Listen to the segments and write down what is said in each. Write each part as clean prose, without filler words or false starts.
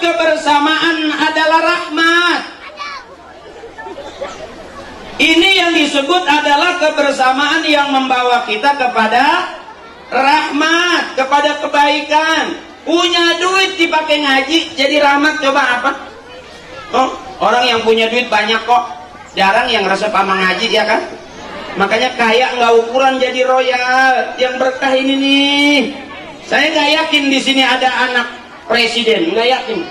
kebersamaan adalah rahmat. Ini yang disebut adalah kebersamaan yang membawa kita kepada rahmat, kepada kebaikan. Punya duit dipakai ngaji jadi rahmat, coba apa? Oh, orang yang punya duit banyak kok, jarang yang resep sama ngaji, ya kan? Makanya kaya nggak ukuran jadi royal. Yang berkah ini nih, saya nggak yakin di sini ada anak presiden, nggak yakin.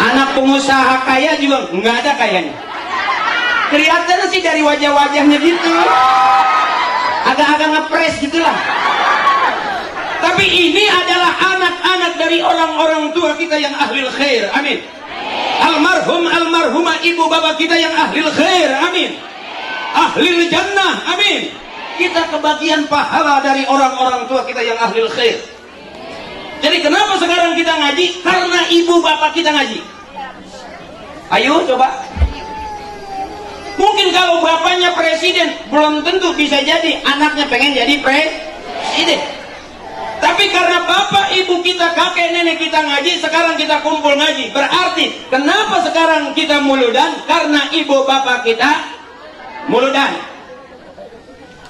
Anak pengusaha kaya juga nggak ada kayaknya. Kelihatan sih dari wajah-wajahnya gitu, agak-agak ngepres gitulah. Tapi ini adalah anak-anak dari orang-orang tua kita yang ahlil khair, amin. Almarhum almarhumah ibu bapak kita yang ahlil khair, amin. Ahlil jannah, amin. Kita kebagian pahala dari orang-orang tua kita yang ahlil khair. Jadi kenapa sekarang kita ngaji? Karena ibu bapak kita ngaji. Ayo coba. Mungkin kalau bapaknya presiden, belum tentu bisa jadi anaknya pengen jadi presiden. Tapi karena bapak ibu kita, kakek nenek kita ngaji, sekarang kita kumpul ngaji. Berarti kenapa sekarang kita muludan? Karena ibu bapak kita muludan.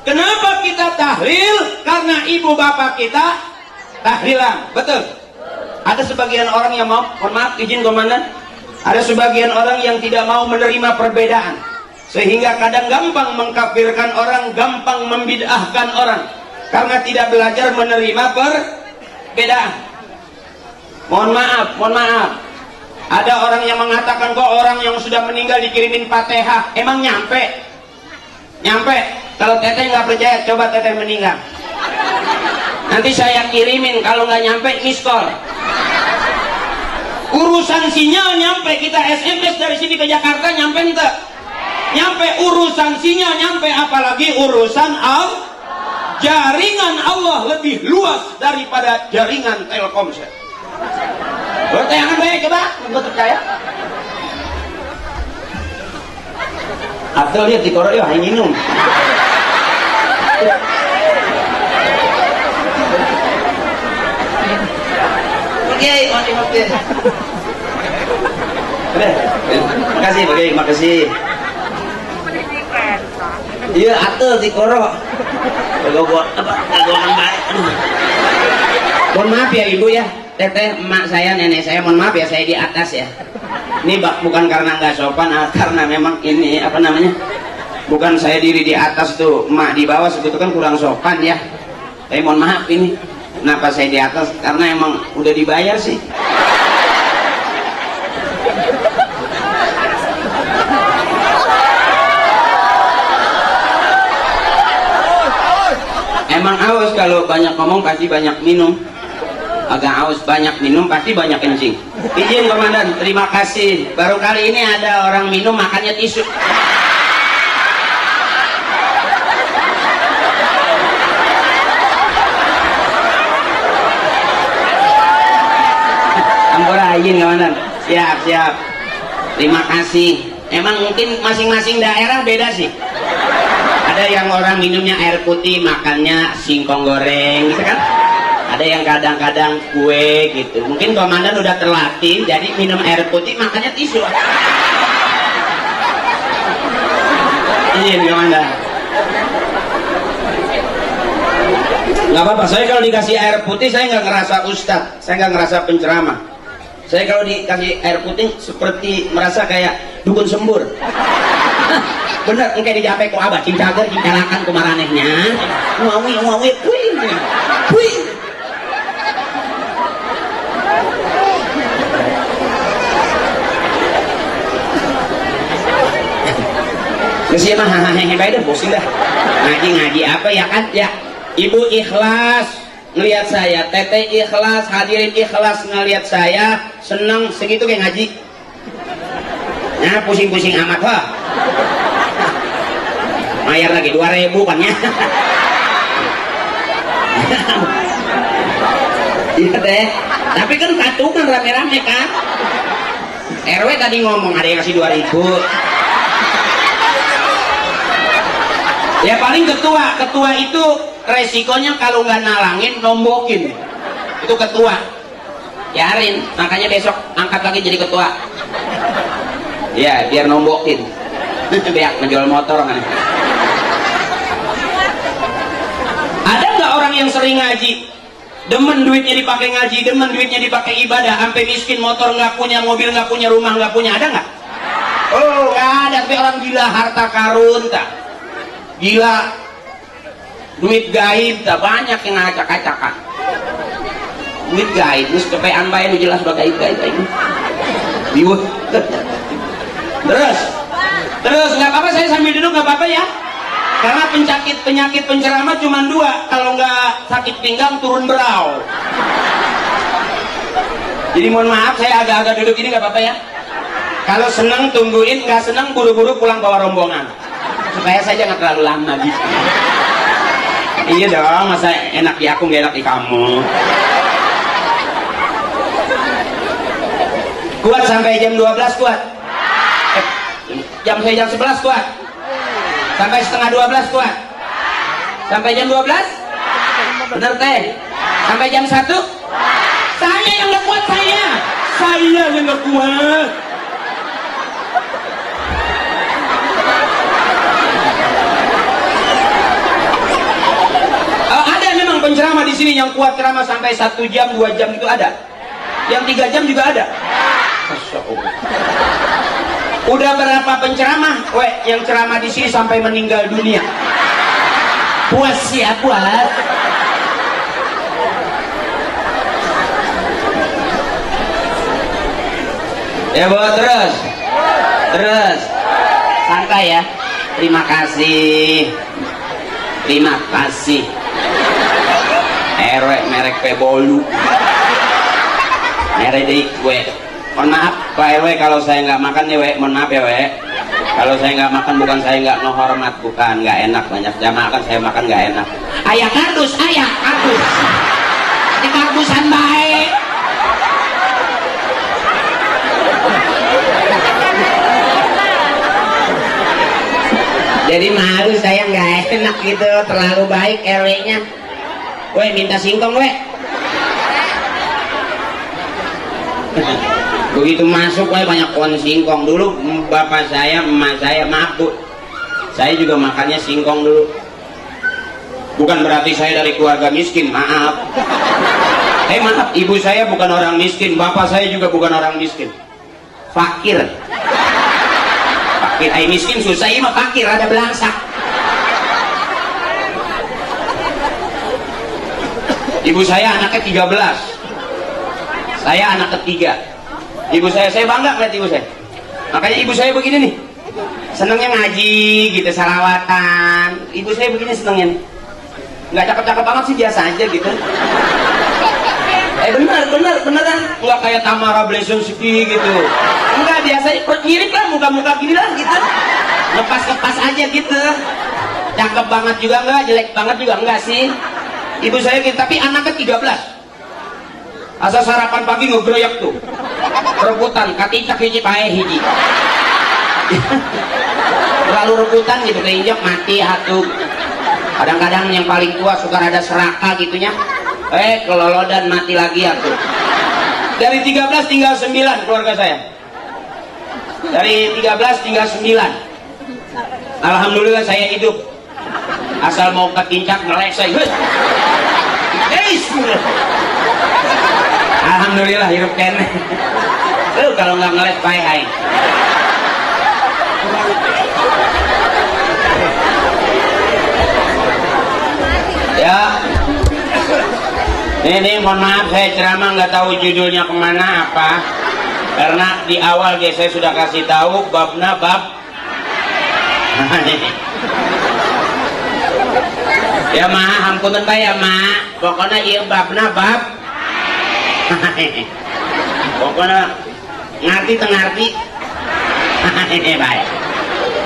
Kenapa kita tahlil? Karena ibu bapak kita tahlilan. Betul. Ada sebagian orang yang mau, mohon maaf izin komandan, ada sebagian orang yang tidak mau menerima perbedaan, sehingga kadang gampang mengkafirkan orang, gampang membid'ahkan orang, karena tidak belajar menerima perbedaan. Mohon maaf. Ada orang yang mengatakan kok orang yang sudah meninggal dikirimin Fatihah. Emang nyampe? Kalau teteh nggak percaya, coba teteh meninggal. Nanti saya kirimin, kalau nggak nyampe miss call. Urusan sinyal nyampe, kita SMS dari sini ke Jakarta nyampe enggak? Nyampe. Urusan sinyal nyampe, apalagi urusan jaringan Allah lebih luas daripada jaringan Telkomsel. Bertayangan baik coba, gue percaya. Atau lihat di korok, yuk minum. Oke. Makasih. Iya, atuh di korok. Gua baik. Mohon maaf ya ibu ya, teteh, emak saya, nenek saya, mohon maaf ya saya di atas ya. Ini bukan karena nggak sopan, karena memang ini apa namanya, bukan saya diri di atas tuh, emak di bawah, sebetulnya kan kurang sopan ya. Tapi mohon maaf ini, kenapa saya di atas? Karena emang udah dibayar sih. Emang aus, kalau banyak ngomong pasti banyak minum. Agak aus, banyak minum pasti banyak kencing. Izin komandan, terima kasih. Baru kali ini ada orang minum makannya tisu. Ampura, izin komandan. Siap. Terima kasih. Emang mungkin masing-masing daerah beda sih. Ada yang orang minumnya air putih, makannya singkong goreng gitu kan. Ada yang kadang-kadang kue gitu. Mungkin komandan udah terlatih, jadi minum air putih makannya tisu. Izin komandan. Nggak apa-apa, saya kalau dikasih air putih saya nggak ngerasa ustadz, saya nggak ngerasa penceramah. Saya kalau dikasih air putih seperti merasa kayak dukun sembur. Bener, engke dijape ku abah, cincager, cincarakan ku maranehnya. Wawi, wih. Geus mah hahaha bae deh, bosin dah. Ngaji apa ya kan? Ya, ibu ikhlas ngelihat saya, teteh ikhlas, hadirin ikhlas ngelihat saya, senang segitu kayak ngaji. Nah, pusing-pusing amat ha. Bayar lagi 2.000 kan ya. Iya teh. Tapi kan patungan rame-rame kan. RW tadi ngomong ada yang kasih 2.000. Ya paling ketua itu resikonya kalau nggak nalangin nombokin. Itu ketua. Biarin, makanya besok angkat lagi jadi ketua. Ya, biar nombokin. Biar menjual motor kan. Ada nggak orang yang sering ngaji, demen duitnya dipakai ngaji, demen duitnya dipakai ibadah, sampai miskin, motor nggak punya, mobil nggak punya, rumah nggak punya, ada nggak? Oh, nggak ada. Tapi orang gila harta karun tak, gila duit gaib tak, banyak yang ngacak-acakan. Duit gaib, terus kepean bae nu jelas bagai gaib ini. Biwut. Terus nggak apa-apa, saya sambil duduk nggak apa-apa ya. Karena penyakit penceramah cuma dua, kalau nggak sakit pinggang turun berau. Jadi mohon maaf, saya agak-agak duduk ini nggak apa-apa ya. Kalau seneng tungguin, nggak seneng buru-buru pulang bawa rombongan, supaya saya jangan terlalu lama gitu. Iya dong, masa enak di aku nggak enak di kamu. Kuat sampai jam 12 kuat. Jam 11 kuat. Sampai setengah 12 kuat. Sampai jam 12? Bener teh? Sampai jam 1? Saya yang gak kuat, saya yang gak kuat. Ada memang penceramah di sini yang kuat ceramah sampai 1 jam, 2 jam itu ada. Yang 3 jam juga ada. Masya Allah. Udah berapa penceramah, yang ceramah di sini sampai meninggal dunia? Puas ya, puas. Ya buat terus, santai ya. Terima kasih. RW merek Pebolu. Merek kue. Mohon maaf Pak RW kalau saya nggak makan ya mohon maaf ya kalau saya nggak makan bukan saya nggak menghormat, bukan nggak enak, banyak jamaah kan saya makan nggak enak. Ayah kardus di kardusan baik. Jadi malu saya nggak enak gitu, terlalu baik RW-nya. Minta singkong begitu masuk banyak pohon singkong. Dulu bapak saya, emak saya, maaf bu, saya juga makannya singkong dulu. Bukan berarti saya dari keluarga miskin, maaf. Maaf, ibu saya bukan orang miskin, bapak saya juga bukan orang miskin, fakir. Miskin susah, ini mah fakir, ada belangsak. Ibu saya anaknya 13, saya anak ketiga. Ibu saya bangga melihat ibu saya. Makanya ibu saya begini nih, senengnya ngaji gitu, salawatan. Ibu saya begini senengnya, nggak cakep-cakep banget sih, biasa aja gitu. Beneran, nggak kayak Tamara Blesowski gitu. Enggak, biasa, mirip lah, muka-muka gini lah gitu. Lepas aja gitu. Cakep banget juga enggak, jelek banget juga enggak sih. Ibu saya gitu, tapi anaknya 13. Asal sarapan pagi ngegroyak tuh, rebutan katicak hiji pae hiji. Lalu rebutan gitu, keinjak mati hatu. Kadang-kadang yang paling tua suka ada serakah gitunya, kelolodan mati lagi hatu. Dari 13 tinggal 9 keluarga saya. Dari 13 tinggal 9. Alhamdulillah saya hidup. Asal mau ketincak ngelek saya. Alhamdulillah hidup kene. Kalau nggak ngeles pae hai. Ya. Ini mohon maaf saya ceramah nggak tahu judulnya kemana apa. Karena di awal saya sudah kasih tahu babna bab. Ya ma, ampunten bae ya ma. Pokoknya ieu babna bab. Pokoknya ngerti tengarti. Baik.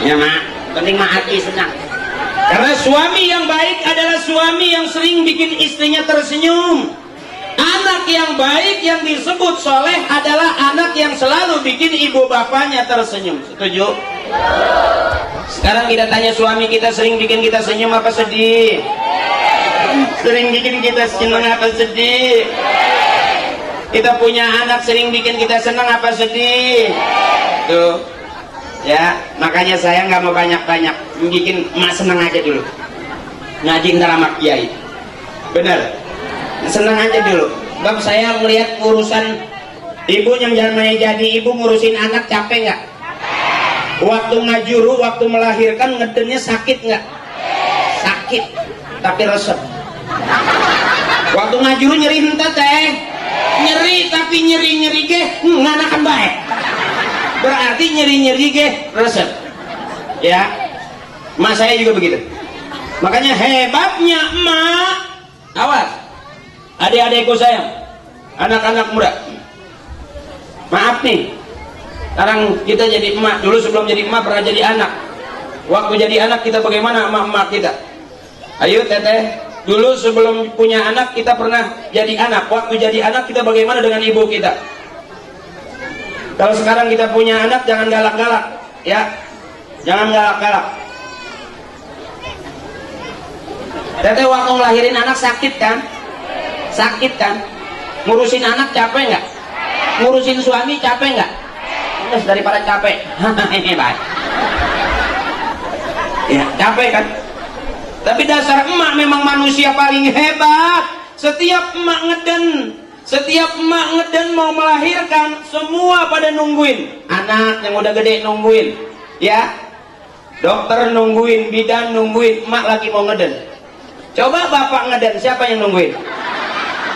Ya mak, penting mak hati senang. Karena suami yang baik adalah suami yang sering bikin istrinya tersenyum. Anak yang baik yang disebut soleh adalah anak yang selalu bikin ibu bapaknya tersenyum. Setuju? Sekarang kita tanya suami kita, sering bikin kita senyum apa sedih? Sering bikin kita senang apa sedih? Kita punya anak sering bikin kita senang apa sedih? Tuh, ya makanya saya nggak mau banyak-banyak, bikin emak senang aja dulu. Ngaji ntar sama kiai, bener, senang aja dulu. Bab saya melihat urusan ibu yang namanya jadi ibu ngurusin anak capek nggak? Waktu ngajuru, waktu melahirkan ngedennya sakit nggak? Sakit, tapi resep. Waktu ngajuru nyeri henteu teh, nyeri tapi nyeri ge nganakan baik. Berarti nyeri ge resep. Ya, emak saya juga begitu. Makanya hebatnya emak. Awas, adik-adikku sayang, anak-anak muda. Maaf nih, sekarang kita jadi emak. Dulu sebelum jadi emak pernah jadi anak. Waktu jadi anak kita bagaimana emak-emak kita? Ayo teteh, dulu sebelum punya anak kita pernah jadi anak. Waktu jadi anak kita bagaimana dengan ibu kita? Kalau sekarang kita punya anak jangan galak-galak, ya, jangan galak-galak. Teteh waktu ngelahirin anak sakit kan? Sakit kan? Ngurusin anak capek nggak? Ngurusin suami capek nggak? Terus daripada capek, hebat. Ya capek kan? Tapi dasar emak memang manusia paling hebat. Setiap emak ngeden mau melahirkan, semua pada nungguin. Anak yang udah gede nungguin, ya. Dokter nungguin, bidan nungguin, emak lagi mau ngeden. Coba bapak ngeden, siapa yang nungguin?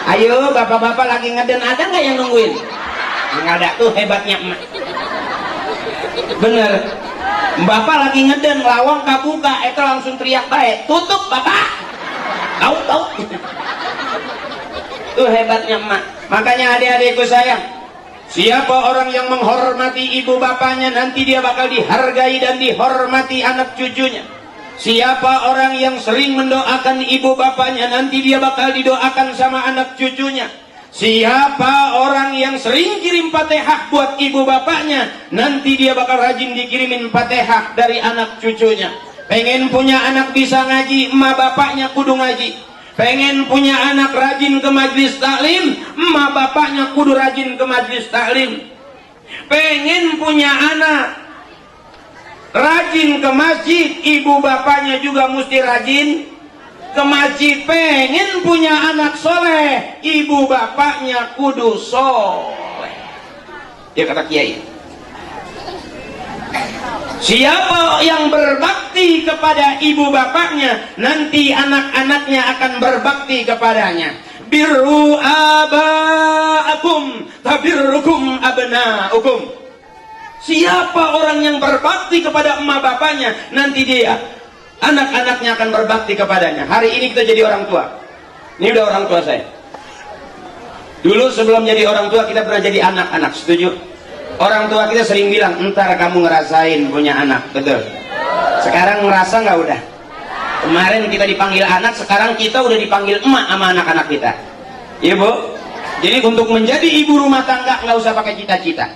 Ayo bapak-bapak lagi ngeden, ada nggak yang nungguin? Nggak ada, tuh hebatnya emak. Bener. Bapak lagi ngeden, lawang kabuka, itu langsung teriak baik, tutup bapak. Tahu. Tuh hebatnya emak. Makanya adik-adikku sayang, siapa orang yang menghormati ibu bapaknya, nanti dia bakal dihargai dan dihormati anak cucunya. Siapa orang yang sering mendoakan ibu bapaknya, nanti dia bakal didoakan sama anak cucunya. Siapa orang yang sering kirim Fatihah buat ibu bapaknya, nanti dia bakal rajin dikirimin Fatihah dari anak cucunya. Pengen punya anak bisa ngaji, emak bapaknya kudu ngaji. Pengen punya anak rajin ke majlis taklim, emak bapaknya kudu rajin ke majlis taklim. Pengen punya anak rajin ke masjid, ibu bapaknya juga mesti rajin ke masjid. Pengen punya anak soleh, ibu bapaknya kudu soleh. Dia kata kiai, siapa yang berbakti kepada ibu bapaknya, nanti anak-anaknya akan berbakti kepadanya. Birru aba'akum tabirrukum abna'ukum. Siapa orang yang berbakti kepada emak bapaknya, nanti dia, anak-anaknya akan berbakti kepadanya. Hari ini kita jadi orang tua. Ini udah orang tua saya. Dulu sebelum jadi orang tua kita pernah jadi anak-anak, setuju? Orang tua kita sering bilang, entar kamu ngerasain punya anak, betul? Sekarang ngerasa nggak udah? Kemarin kita dipanggil anak, sekarang kita udah dipanggil emak sama anak-anak kita. Iya bu? Jadi untuk menjadi ibu rumah tangga nggak usah pakai cita-cita.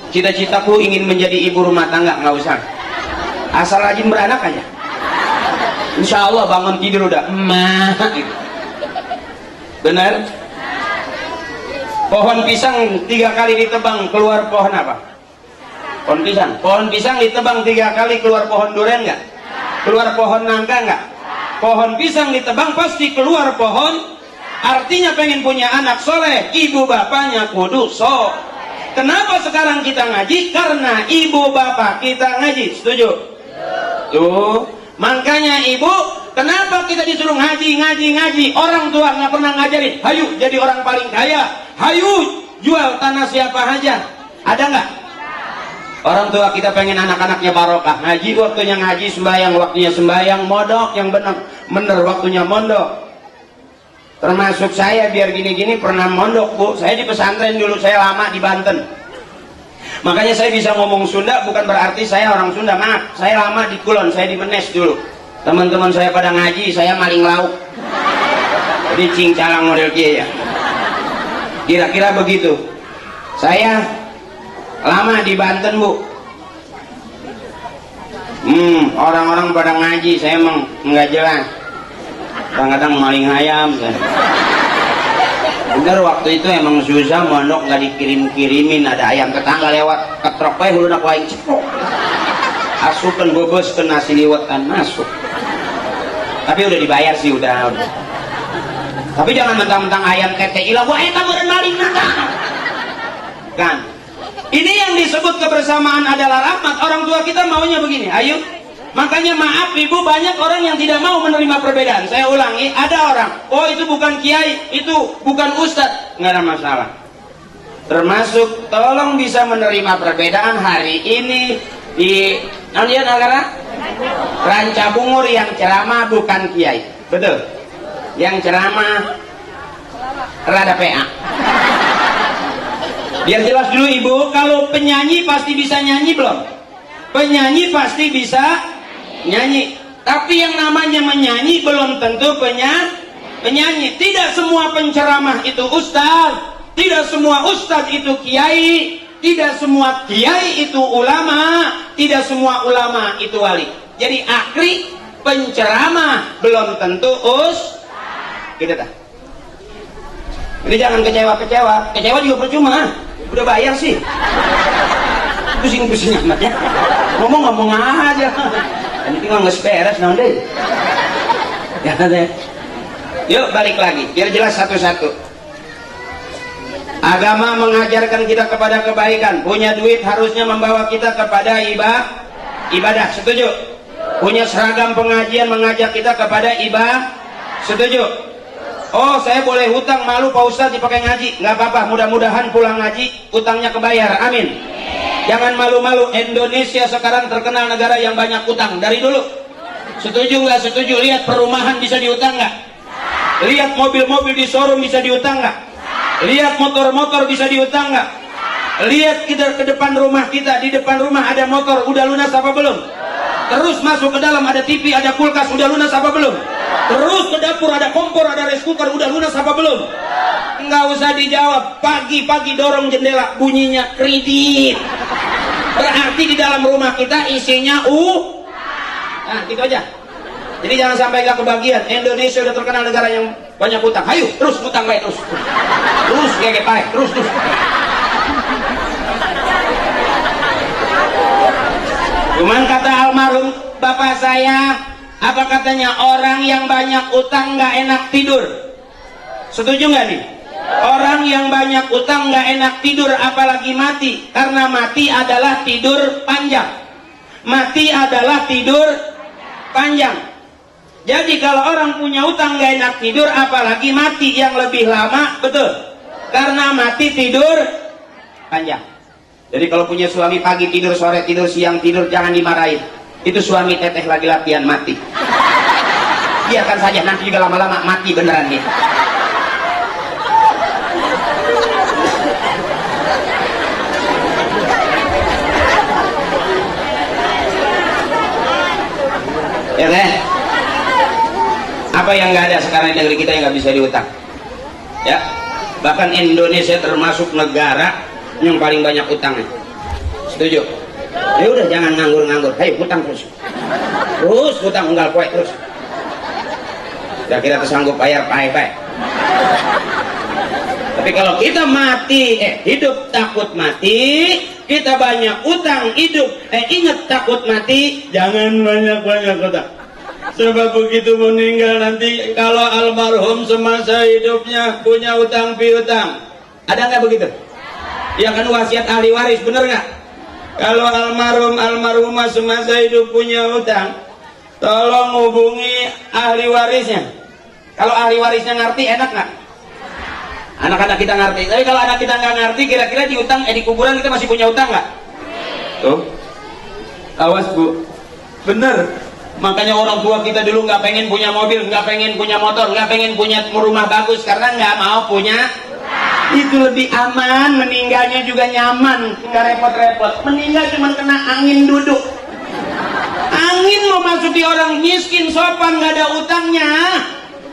Cita-citaku ingin menjadi ibu rumah tangga, nggak usah. Asal rajin beranak aja. Insya Allah bangun tidur udah emak. Benar? Pohon pisang 3 kali ditebang keluar pohon apa? Pohon pisang. Pohon pisang ditebang 3 kali keluar pohon durian nggak? Keluar pohon nangka nggak? Pohon pisang ditebang pasti keluar pohon. Artinya pengen punya anak soleh, ibu bapaknya kudu soleh. Kenapa sekarang kita ngaji? Karena ibu bapak kita ngaji. Setuju? Tuh. Makanya ibu, kenapa kita disuruh ngaji? Orang tua nggak pernah ngajarin. Hayu jadi orang paling kaya. Hayu jual tanah siapa aja. Ada nggak? Orang tua kita pengen anak-anaknya barokah. Ngaji waktunya ngaji, sembahyang waktunya sembahyang, mondok yang bener waktunya mondok. Termasuk saya biar gini-gini pernah mondok bu. Saya di pesantren dulu, saya lama di Banten. Makanya saya bisa ngomong Sunda bukan berarti saya orang Sunda. Maaf, saya lama di Kulon, saya di Menes dulu. Teman-teman saya pada ngaji, saya maling lauk. Jadi cincang model kia ya. Kira-kira begitu. Saya lama di Banten bu. Orang-orang pada ngaji, saya emang nggak jelas. Kadang-kadang maling ayam. Bener, waktu itu emang susah, mondok nggak dikirim-kirimin, ada ayam tetangga lewat ketrok wae hulunak wae cepok. Asupan bobos ke nasi liwetan masuk. Tapi udah dibayar sih, udah. Tapi jangan mentang-mentang ayam tete ilang, wah eta meureun maling naga. Kan? Ini yang disebut kebersamaan adalah rahmat. Orang tua kita maunya begini, ayo. Makanya maaf ibu, banyak orang yang tidak mau menerima perbedaan. Saya ulangi, ada orang, oh itu bukan kiai, itu bukan ustadz, nggak ada masalah. Termasuk tolong bisa menerima perbedaan hari ini di negara Ranca Bungur yang ceramah bukan kiai, betul? Yang ceramah rada PA. Biar jelas dulu ibu, kalau penyanyi pasti bisa nyanyi belum? Penyanyi pasti bisa nyanyi, tapi yang namanya menyanyi belum tentu penyanyi. Tidak semua penceramah itu ustaz, tidak semua ustaz itu kiai, tidak semua kiai itu ulama, tidak semua ulama itu wali. Jadi akri penceramah belum tentu kita dah. Jadi jangan kecewa juga percuma, udah bayar sih. Pusing-pusing amat ya, ngomong aja. Ini tinggal nge-beres naon deh. Ya deh. Yuk balik lagi biar jelas satu-satu. Agama mengajarkan kita kepada kebaikan. Punya duit harusnya membawa kita kepada ibadah. Setuju? Punya seragam pengajian mengajak kita kepada ibadah. Setuju? Oh, saya boleh hutang, malu Pak Ustadz dipakai ngaji. Nggak apa-apa, mudah-mudahan pulang ngaji utangnya kebayar. Amin. Jangan malu-malu, Indonesia sekarang terkenal negara yang banyak utang dari dulu. Setuju nggak setuju? Lihat perumahan bisa diutang nggak? Lihat mobil-mobil di showroom bisa diutang nggak? Lihat motor-motor bisa diutang nggak? Lihat kita ke depan rumah kita, di depan rumah ada motor, udah lunas apa belum? Terus masuk ke dalam ada TV, ada kulkas, udah lunas apa belum? Terus ke dapur ada kompor, ada rice cooker, udah lunas apa belum? Nggak usah dijawab, pagi-pagi dorong jendela bunyinya kredit. Berarti di dalam rumah kita isinya nah gitu aja. Jadi jangan sampai nggak kebagian. Indonesia udah terkenal negara yang banyak utang. Ayo terus utang baik terus kayak baik terus. Cuman kata almarhum bapak saya, apa katanya, orang yang banyak utang nggak enak tidur. Setuju nggak nih? Orang yang banyak utang nggak enak tidur, apalagi mati. Karena mati adalah tidur panjang. Mati adalah tidur panjang. Jadi kalau orang punya utang nggak enak tidur, apalagi mati yang lebih lama, betul? Karena mati tidur panjang. Jadi kalau punya suami pagi tidur, sore tidur, siang tidur, jangan dimarahin. Itu suami teteh lagi latihan mati. Biarkan saja, nanti juga lama-lama mati beneran nih. Ya teh, apa yang nggak ada sekarang di negeri kita yang nggak bisa diutang? Ya, bahkan Indonesia termasuk negara yang paling banyak utangnya. Setuju? Ya udah jangan nganggur-nganggur, ayo utang terus utang unggal poe terus. Udah kira tersanggup bayar pae-pae. Tapi kalau kita mati, hidup takut mati, kita banyak utang hidup, ingat takut mati, jangan banyak-banyak utang. Sebab begitu meninggal nanti, kalau almarhum semasa hidupnya punya utang piutang, ada nggak begitu? Ya kan wasiat ahli waris, bener nggak? Kalau almarhumah semasa hidup punya utang, tolong hubungi ahli warisnya. Kalau ahli warisnya ngerti, enak nggak? Anak-anak kita ngerti. Tapi kalau anak kita nggak ngerti, kira-kira di utang, di kuburan kita masih punya utang nggak? Tuh, awas bu, bener. Makanya orang tua kita dulu nggak pengen punya mobil, nggak pengen punya motor, nggak pengen punya rumah bagus karena nggak mau punya. Itu lebih aman, meninggalnya juga nyaman, nggak repot-repot. Meninggal cuma kena angin duduk. Angin mau masuk di orang miskin, sopan, nggak ada utangnya.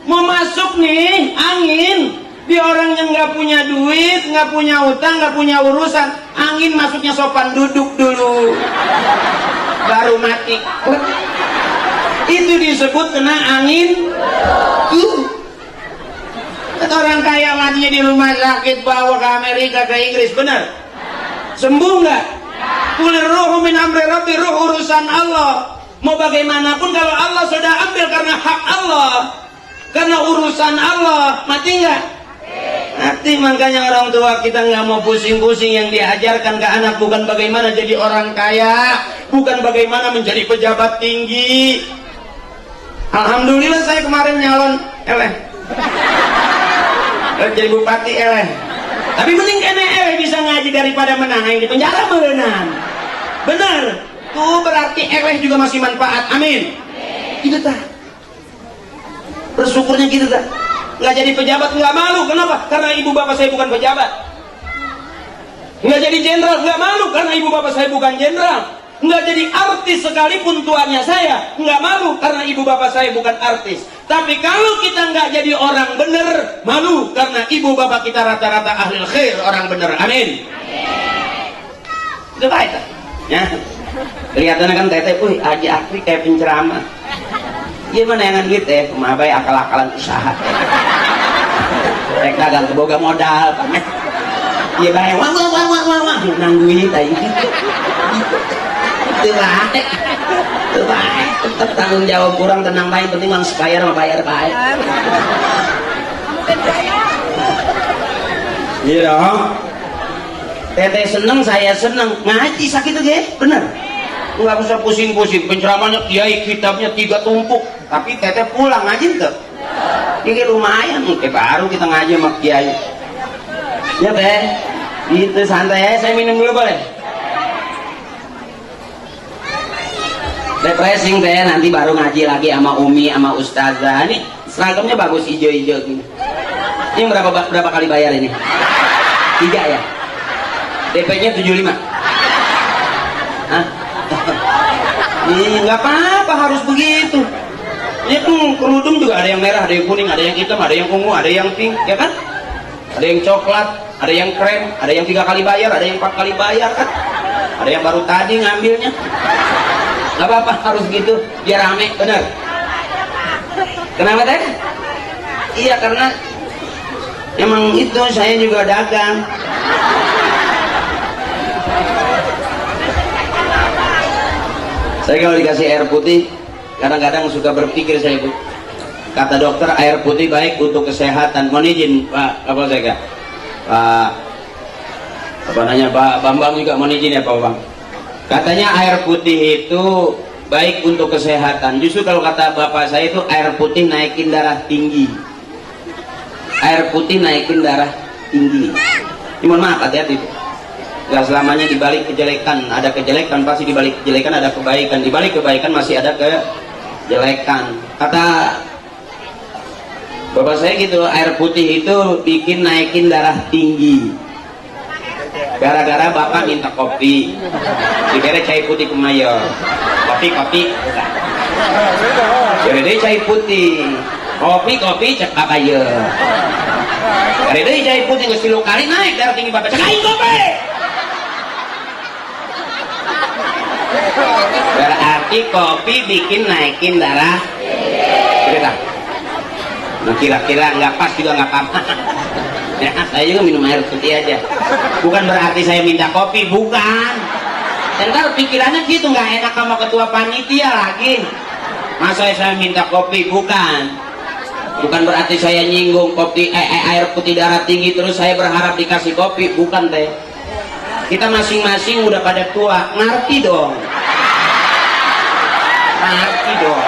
Mau masuk nih, angin. Di orang yang nggak punya duit, nggak punya utang, nggak punya urusan, angin masuknya sopan, duduk dulu, baru mati. Itu disebut kena angin. orang kaya matinya di rumah sakit, bawa ke Amerika, ke Inggris, benar? Sembuh nggak? Kulir ruhu min amri rabbi, ruh urusan Allah. Mau bagaimanapun kalau Allah sudah ambil karena hak Allah, karena urusan Allah, mati nggak? Mati. Makanya orang tua kita nggak mau pusing-pusing. Yang diajarkan ke anak bukan bagaimana jadi orang kaya, bukan bagaimana menjadi pejabat tinggi. Alhamdulillah saya kemarin nyalon jadi bupati tapi mending kene bisa ngaji daripada menang di penjara menang. Benar tuh, berarti juga masih manfaat. Amin. Gitu tak, bersyukurnya gitu tak. Nggak jadi pejabat nggak malu. Kenapa? Karena ibu bapak saya bukan pejabat. Nggak jadi jenderal nggak malu karena ibu bapak saya bukan jenderal. Nggak jadi artis sekalipun tuannya saya nggak malu karena ibu bapak saya bukan artis. Tapi kalau kita nggak jadi orang bener, malu karena ibu bapak kita rata-rata ahli khair, orang bener. Amin. Itu baik ya. Kelihatannya kan teteh, Haji Akri kayak penceramah. Gimana yang gitu ya, kemabai akal-akalan usaha. Mereka gak keboga modal, iya baik, wah, nangguin tadi. Itu baik, tetap tanggung jawab kurang, tenang baik, penting langsung bayar sama bayar baik. Iya dong. Teteh seneng, saya seneng. Ngaji sakit tuh ya, bener. Nggak usah pusing-pusing. Penceramahnya kiai, kitabnya 3 tumpuk. Tapi teteh pulang ngaji tuh. Ini lumayan, kayak baru kita ngaji sama kiai. Ya teh, itu santai ya. Saya minum dulu boleh? Refreshing teh, nanti baru ngaji lagi sama Umi, sama Ustazah. Ini seragamnya bagus, hijau-hijau gini. Ini berapa kali bayar ini? 3 ya? DP-nya 75. Hah? Nggak apa-apa, harus begitu. Ini kan kerudung juga ada yang merah, ada yang kuning, ada yang hitam, ada yang ungu, ada yang pink, ya kan? Ada yang coklat, ada yang krem, ada yang 3 kali bayar, ada yang 4 kali bayar kan? Ada yang baru tadi ngambilnya. Nggak apa-apa, harus gitu, biar rame, bener. Kenapa teh? Iya, karena emang itu saya juga dagang. Saya kalau dikasih air putih, kadang-kadang suka berpikir saya, Bu. Kata dokter, air putih baik untuk kesehatan. Mohon izin, Pak, apa saya? Pak, apa namanya, Pak Bambang juga mohon izin ya, Pak Bambang. Katanya air putih itu baik untuk kesehatan. Justru kalau kata bapak saya itu air putih naikin darah tinggi. Air putih naikin darah tinggi. Ini mohon maaf, hati-hati. Gak selamanya dibalik kejelekan ada kejelekan, pasti dibalik kejelekan ada kebaikan, dibalik kebaikan masih ada kejelekan. Kata bapak saya gitu, air putih itu bikin naikin darah tinggi. Gara-gara bapak minta kopi, diberi cai putih kemayo, kopi, jadi dia cai putih, kopi cek apa ya? Jadi dia cai putih nggak 10 kali naik darah tinggi bapak, cekain kopi. Berarti kopi bikin naikin darah. Kira-kira, nah, kira-kira nggak pas juga nggak apa-apa. Ya, saya juga minum air putih aja. Bukan berarti saya minta kopi, bukan. Ntar pikirannya gitu, nggak enak sama ketua panitia lagi. Masa saya minta kopi, bukan. Bukan berarti saya nyinggung kopi, air putih darah tinggi terus saya berharap dikasih kopi, bukan teh. Kita masing-masing udah pada tua, ngerti dong. Ngerti dong.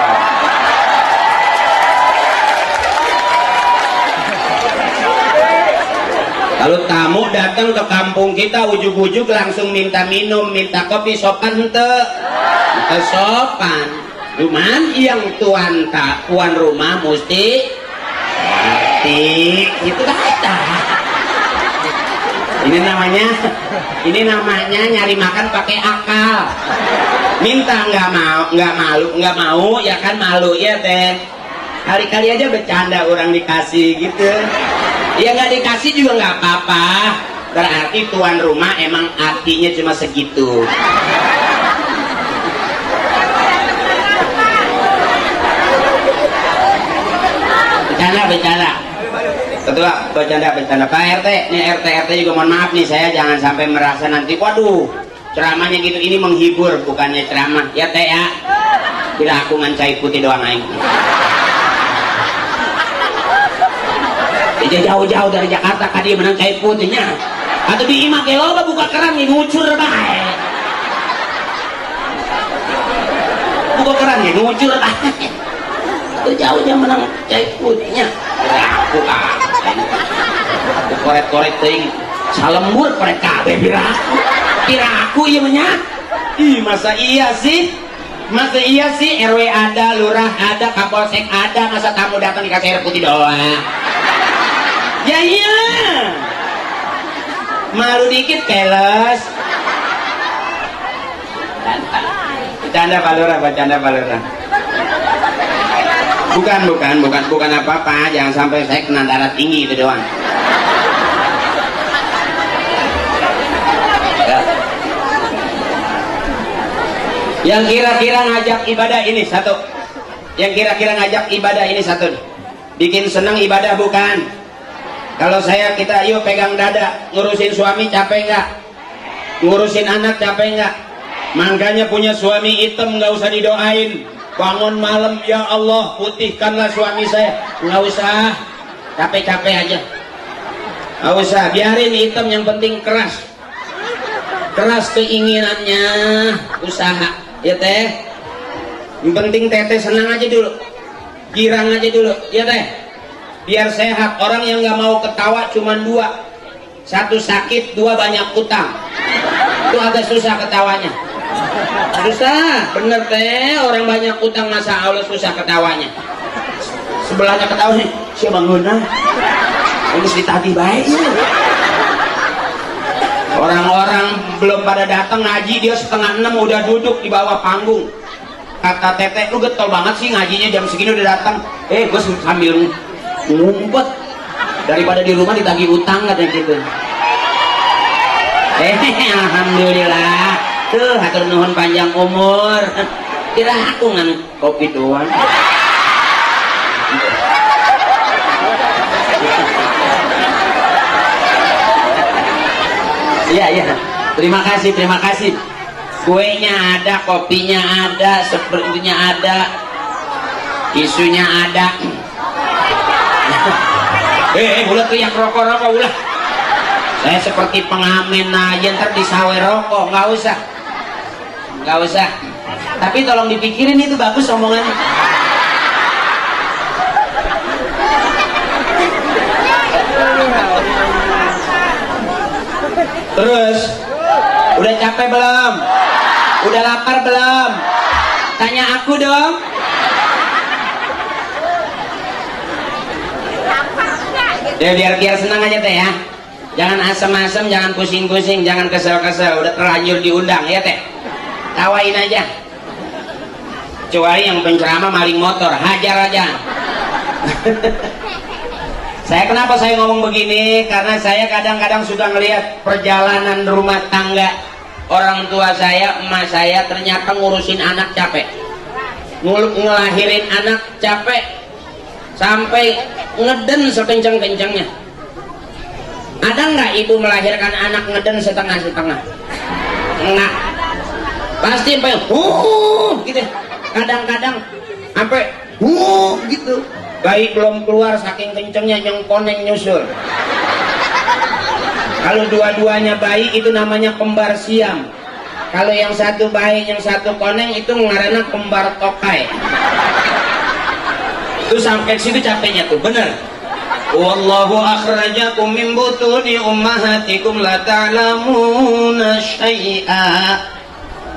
Kalau tamu datang ke kampung kita ujuk-ujuk langsung minta minum, minta kopi, sopan ente? Sopan. Cuman yang tuan rumah mesti ngerti. Itu kata. Ini namanya nyari makan pakai akal. Minta nggak mau ya kan, malu ya teh. Kali-kali aja bercanda orang dikasih gitu. Ya nggak dikasih juga nggak apa-apa. Berarti tuan rumah emang artinya cuma segitu. Bercanda. Betul lah, bercanda Pak RT. Nih RT juga mohon maaf nih, saya jangan sampai merasa nanti waduh ceramahnya gitu, ini menghibur bukannya ceramah ya teh ya. Bila aku ngancai putih doang aing. Jauh-jauh dari Jakarta ka dia menang cai putihnya. Atau di imah ke loba buka keran nih ngucur bae. Buka keran nih ngucur bae. Jauhnya menang cai putihnya. Aku korek-korek teuing salembur korek kabeh kira aku ieu nya. Ih, masa iya sih RW ada, lurah ada, kapolsek ada, masa tamu datang dikasih air putih doang. Ya iya, malu dikit keles. Bercanda Pak Lurah. Bukan apa-apa, jangan sampai saya kena darah tinggi itu doang. Ya. Yang kira-kira ngajak ibadah ini satu. Bikin senang ibadah bukan? Kalau kita yuk pegang dada, ngurusin suami capek nggak? Ngurusin anak capek nggak? Makanya punya suami hitam nggak usah didoain. Bangun malam, ya Allah putihkanlah suami saya. Nggak usah, capek-capek aja. Nggak usah, biarin hitam, yang penting keras keinginannya, usaha ya teh. Yang penting teteh senang aja dulu, girang aja dulu ya teh, biar sehat. Orang yang nggak mau ketawa cuma dua, satu sakit, dua banyak utang. Itu agak susah ketawanya. Susah, bener teh. Orang banyak utang masa Allah susah ketawanya. Sebelahnya ketawa nih, si bangunah harus ditagih baik. Orang-orang belum pada datang ngaji, dia 5:30 udah duduk di bawah panggung. Kata teteh, lu getol banget sih ngajinya jam segini udah datang. Gue sambil ngumpet daripada di rumah ditagih utang katanya gitu. Alhamdulillah. Tuh, hatur nuhun panjang umur. Kira aku ngan kopi doang. Iya. Terima kasih. Kuenya ada, kopinya ada, sepertinya ada, isunya ada. Ulah tuh yang rokok ulah. Saya seperti pengamen aja, ntar disawe rokok, nggak usah. Tapi tolong dipikirin, itu bagus omongannya. Terus, udah capek belum? Udah lapar belum? Tanya aku dong. Ya biar senang aja teh ya. Jangan asem-asem, jangan pusing-pusing, jangan kesel-kesel. Udah terlanjur diundang ya teh. Tawain aja. Kecuali yang penceramah maling motor, hajar aja. Kenapa saya ngomong begini? Karena saya kadang-kadang suka ngelihat perjalanan rumah tangga orang tua saya, emak saya, ternyata ngurusin anak capek, ngelahirin anak capek, sampai ngeden sekencang-kencangnya. Ada nggak ibu melahirkan anak ngeden setengah-setengah? Enggak. Pasti sampai gitu. Kadang-kadang sampai gitu. Bayi belum keluar saking kencengnya yang koneng nyusul. Kalau dua-duanya bayi itu namanya kembar siam. Kalau yang satu bayi, yang satu koneng itu ngaranna kembar tokai. Itu sampai situ capeknya tuh, bener. Wallahu akhrajakum min butuni ummahatikum la ta'lamuna syai'a.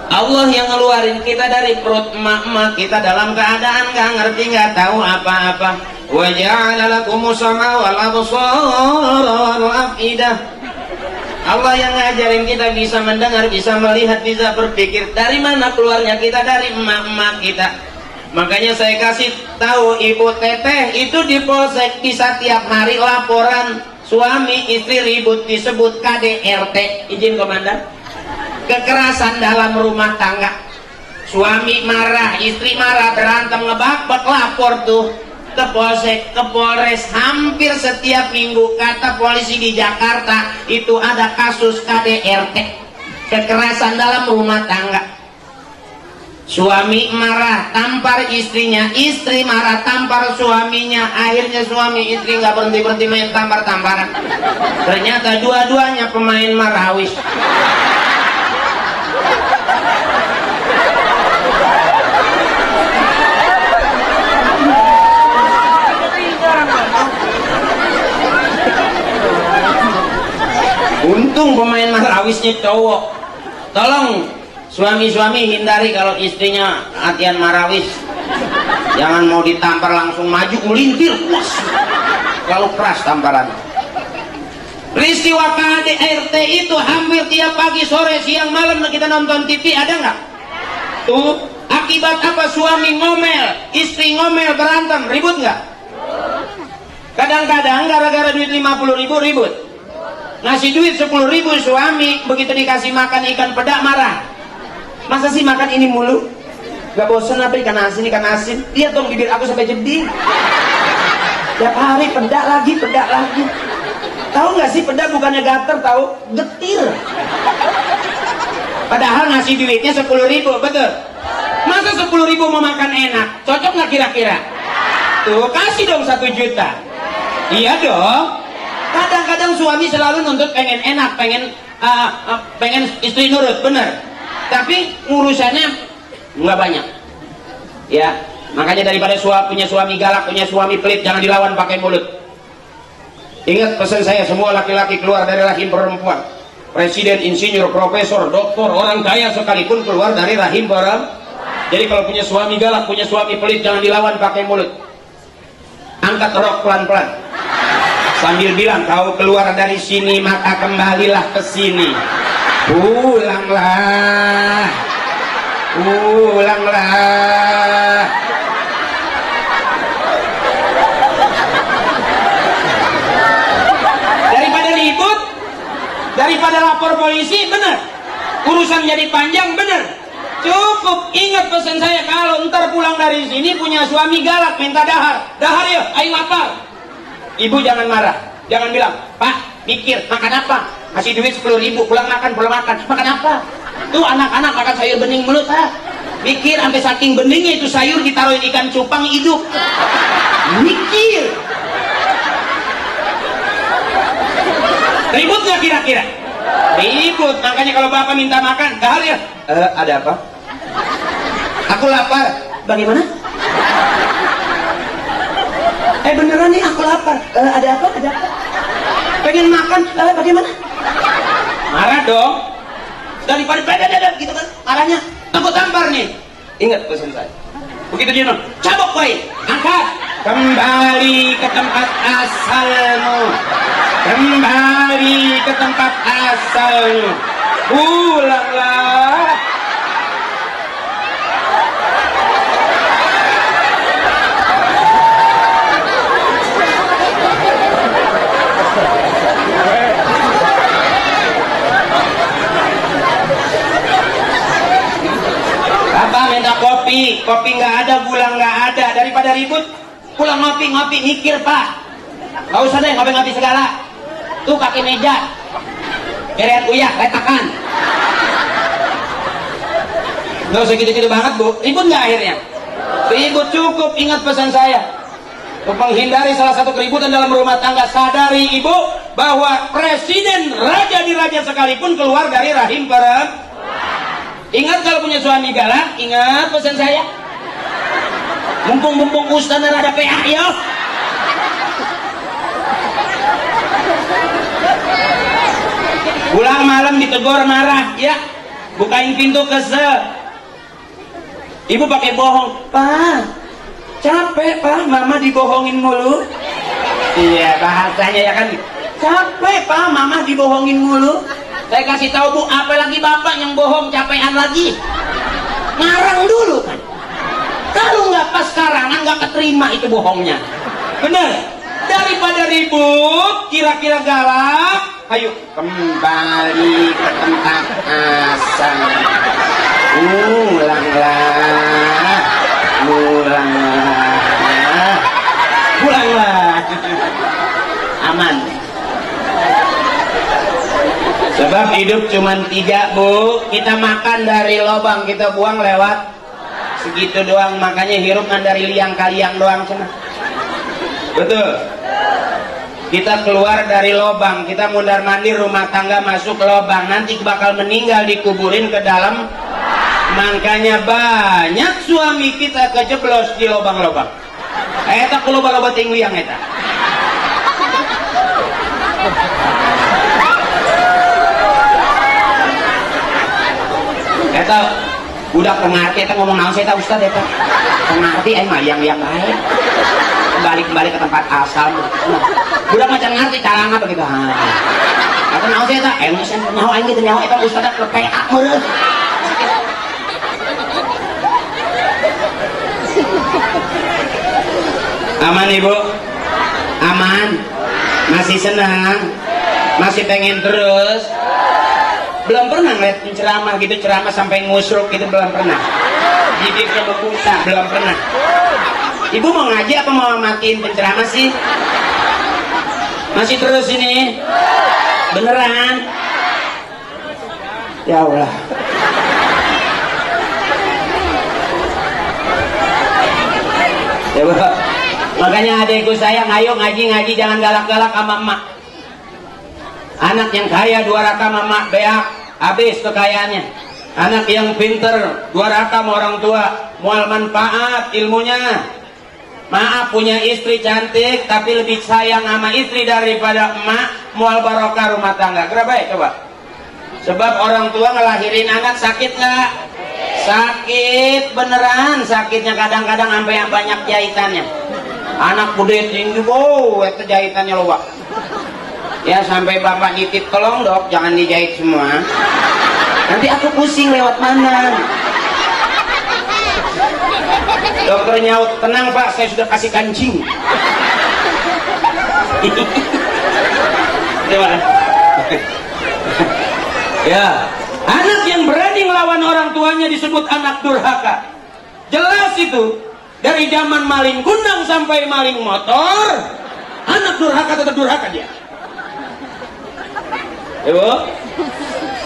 Allah yang ngeluarin kita dari perut emak-emak kita dalam keadaan gak ngerti, gak tahu apa-apa. Wa ja'ala lakumus sam'a wal absara wal afidah. Allah yang ngajarin kita bisa mendengar, bisa melihat, bisa berpikir. Dari mana keluarnya kita? Dari emak-emak kita. Makanya saya kasih tahu ibu teteh itu di polsek bisa tiap hari laporan suami istri ribut, disebut KDRT. Izin komandan. Kekerasan dalam rumah tangga, suami marah, istri marah, berantem, ngebakbak, lapor tuh. ke polsek, ke Polres, hampir setiap minggu kata polisi di Jakarta itu ada kasus KDRT, kekerasan dalam rumah tangga. Suami marah tampar istrinya, istri marah tampar suaminya, akhirnya suami istri nggak berhenti main tampar-tamparan. Ternyata dua-duanya pemain marawis. Untung pemain marawisnya cowok. Tolong suami-suami hindari kalau istrinya latihan marawis. Jangan mau ditampar langsung maju melintir, puas. Lalu keras tamparan. Peristiwa KDRT itu hampir tiap pagi, sore, siang, malam kita nonton TV, ada nggak? Tuh, akibat apa? Suami ngomel, istri ngomel, berantem, ribut nggak? Kadang-kadang gara-gara duit 50.000 ribut. Ngasih duit 10.000 suami, begitu dikasih makan ikan peda marah. Masa sih makan ini mulu? Gak bosan apa ikan asin, ikan asin? Lihat dong bibir aku sampai jeding. Tiap hari peda lagi, peda lagi. Tahu nggak sih peda bukannya gater, tahu? Getir. Padahal ngasih duitnya 10.000, betul? Masa 10.000 mau makan enak? Cocok nggak kira-kira? Tuh kasih dong 1 juta. Iya dong. Kadang-kadang suami selalu nuntut pengen enak, pengen istri nurut, bener. Tapi urusannya nggak banyak. Ya, makanya daripada punya suami galak, punya suami pelit, jangan dilawan pakai mulut. Ingat pesan saya, semua laki-laki keluar dari rahim perempuan. Presiden, insinyur, profesor, doktor, orang kaya sekalipun keluar dari rahim perempuan. Jadi kalau punya suami galak, punya suami pelit, jangan dilawan pakai mulut. Angkat rok pelan-pelan. Sambil bilang, kau keluar dari sini maka kembalilah ke sini. Pulanglah, pulanglah. Daripada ribut, daripada lapor polisi, bener. Urusan jadi panjang, bener. Cukup ingat pesan saya, kalau ntar pulang dari sini punya suami galak, minta dahar. Dahar ya, ayo lapar. Ibu jangan marah, jangan bilang, Pak, mikir, makan apa? Kasih duit 10.000, pulang makan, makan apa? Tuh anak-anak makan sayur bening mulut, ha? Mikir, sampai saking beningnya itu sayur ditaruhin ikan cupang hidup. Mikir. Ribut nggak kira-kira? Ribut, makanya kalau bapak minta makan, dahar ya? Ada apa? Aku lapar. Bagaimana? Beneran nih aku lapar. Ada apa? Ada apa? Pengen makan. Bagaimana? Marah dong. Daripada beda gitu kan. Marahnya. Aku tampar nih. Ingat pesan saya. Begitu dia nong, cabok baik. Angkat. Kembali ke tempat asalmu. Kembali ke tempat asalmu. Pulanglah. Bapak minta kopi nggak ada, gula nggak ada. Daripada ribut, pulang ngopi, mikir Pak. Nggak usah deh ngopi segala. Tuh kaki meja, kerian uyah, letakan. Nggak usah gitu-gitu banget Bu. Ribut nggak akhirnya? Ribut cukup. Ingat pesan saya. Untuk menghindari salah satu keributan dalam rumah tangga, sadari ibu bahwa presiden, raja di raja sekalipun keluar dari rahim perempuan. Ingat kalau punya suami galak, ingat pesan saya. Mumpung ustaz dan ada PA ya. Pulang malam ditegur marah, ya. Bukain pintu kesel. Ibu pakai bohong, Pak. Capek Pak, Mama dibohongin mulu. Iya bahasanya ya kan. Capek Pak, Mama dibohongin mulu. Saya kasih tahu Bu, apa lagi Bapak yang bohong, capean lagi. Ngarang dulu kan. Kalau nggak pas karangan nggak keterima itu bohongnya. Bener. Daripada ribut, kira-kira galak, ayo kembali ke tempat asal. Ulanglah, ulanglah. aman. Sebab hidup cuma 3 Bu, kita makan dari lobang, kita buang lewat segitu doang, makanya hirup dari liang kaliang doang cuma. Betul. Kita keluar dari lobang, kita mundar mandir rumah tangga masuk lobang, nanti bakal meninggal dikuburin ke dalam. Makanya banyak suami kita kejeblos di lobang-lobang. Eta ku loba-loba tinggi yang eta. Eta udah pengerti, eta ngomong naon sih eta Ustad eta. Pengerti mah yang baik. Balik-balik ke tempat asal. Udah macam ngerti caranya begitu. Eta naon sih eta? Sen nyaho aing gitu nyaho eta Ustad ke PA meureun. Aman Ibu? Aman? Masih senang? Masih pengen terus? Belum pernah ngeliat ceramah gitu, ceramah sampai ngusruk gitu, belum pernah. Jadi kebukusa, belum pernah. Ibu mau ngaji apa mau matiin penceramah sih? Masih terus ini? Beneran? Ya Allah. Ya Bapak. Makanya adekku sayang, ayo ngaji jangan galak-galak sama emak. Anak yang kaya 2 rakam sama emak beak, habis kekayaannya. Anak yang pinter 2 rakam orang tua, mual manfaat ilmunya. Maaf punya istri cantik tapi lebih sayang sama istri daripada emak, mual barokah rumah tangga. Kenapa ya coba? Sebab orang tua ngelahirin anak sakit nggak? Sakit beneran, sakitnya kadang-kadang sampai yang banyak jahitannya. Anak gede tinggi, wow, itu jahitannya loba. Ya sampai bapak nyitip, tolong dok, jangan dijahit semua. Nanti aku pusing lewat mana. Dokter nyaut, tenang pak, saya sudah kasih kancing. Ya, anak yang berani melawan orang tuanya disebut anak durhaka. Jelas itu. Dari zaman maling kundang sampai maling motor, anak durhaka tetap durhaka dia. Ibu,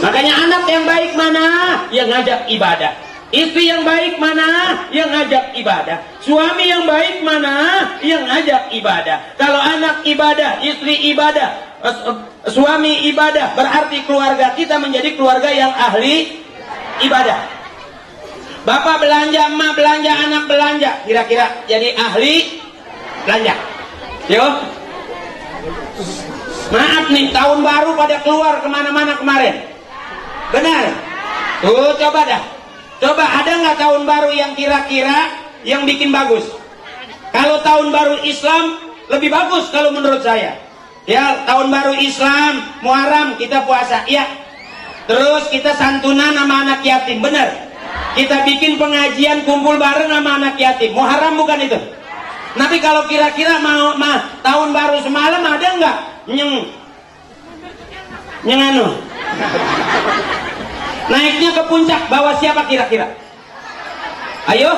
makanya anak yang baik mana? Yang ngajak ibadah. Istri yang baik mana? Yang ngajak ibadah. Suami yang baik mana? Yang ngajak ibadah. Kalau anak ibadah, istri ibadah, suami ibadah, berarti keluarga kita menjadi keluarga yang ahli ibadah. Bapak belanja, emak belanja, anak belanja, kira-kira jadi ahli belanja. Yo, maaf nih, tahun baru pada keluar kemana-mana kemarin. Benar? Tuh coba dah. Coba ada nggak tahun baru yang kira-kira yang bikin bagus? Kalau tahun baru Islam lebih bagus kalau menurut saya. Ya, tahun baru Islam, Muharram kita puasa, ya. Terus kita santunan sama anak yatim, benar? Kita bikin pengajian kumpul bareng sama anak yatim. Muharram bukan itu? Tapi kalau kira-kira mau tahun baru semalam ada nggak anu? Naiknya ke puncak bawa siapa kira-kira? Ayo,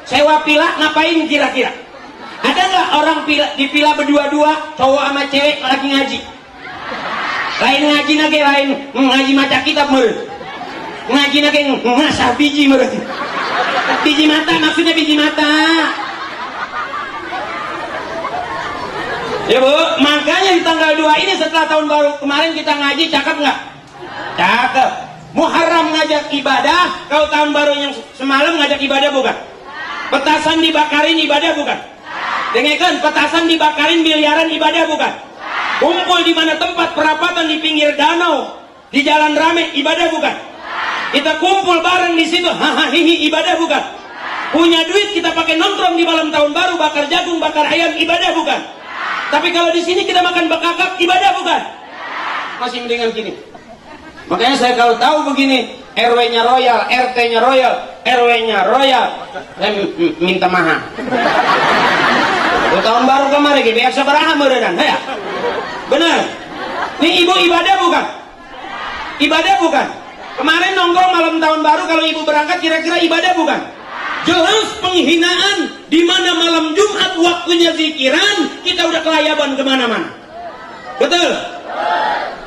sewa pila ngapain kira-kira? Ada nggak orang di pila berdua-dua, cowok sama cewek lagi ngaji? Lain ngaji nage, lain ngaji maca kitab meureun. Ngaji nage ngasah biji meureun. Biji mata, maksudnya biji mata. Ya Bu, makanya di tanggal 2 ini setelah tahun baru kemarin kita ngaji, cakep nggak? Cakep. Muharram ngajak ibadah, kalau tahun baru yang semalam ngajak ibadah bukan? Petasan dibakarin ibadah bukan? Dengarkan, petasan dibakarin miliaran ibadah bukan? Kumpul di mana tempat perapatan di pinggir danau, di jalan rame ibadah bukan? Kita kumpul bareng di situ, hahaha ibadah bukan? Punya duit kita pakai nongkrong di malam tahun baru, bakar jagung, bakar ayam ibadah bukan? Tapi kalau di sini kita makan bekakak ibadah bukan? Masih mendingan gini. Makanya saya kalau tahu begini, RW-nya royal, RT-nya royal, RW-nya royal, saya minta mahal. Tahun baru kemarin, biasa beraha merenan, ya? Benar. Ini ibu ibadah bukan? Ibadah bukan? Kemarin nongkrong malam tahun baru, kalau ibu berangkat kira-kira ibadah bukan? Jelas penghinaan, di mana malam Jumat waktunya zikiran, kita udah kelayaban kemana-mana. Betul?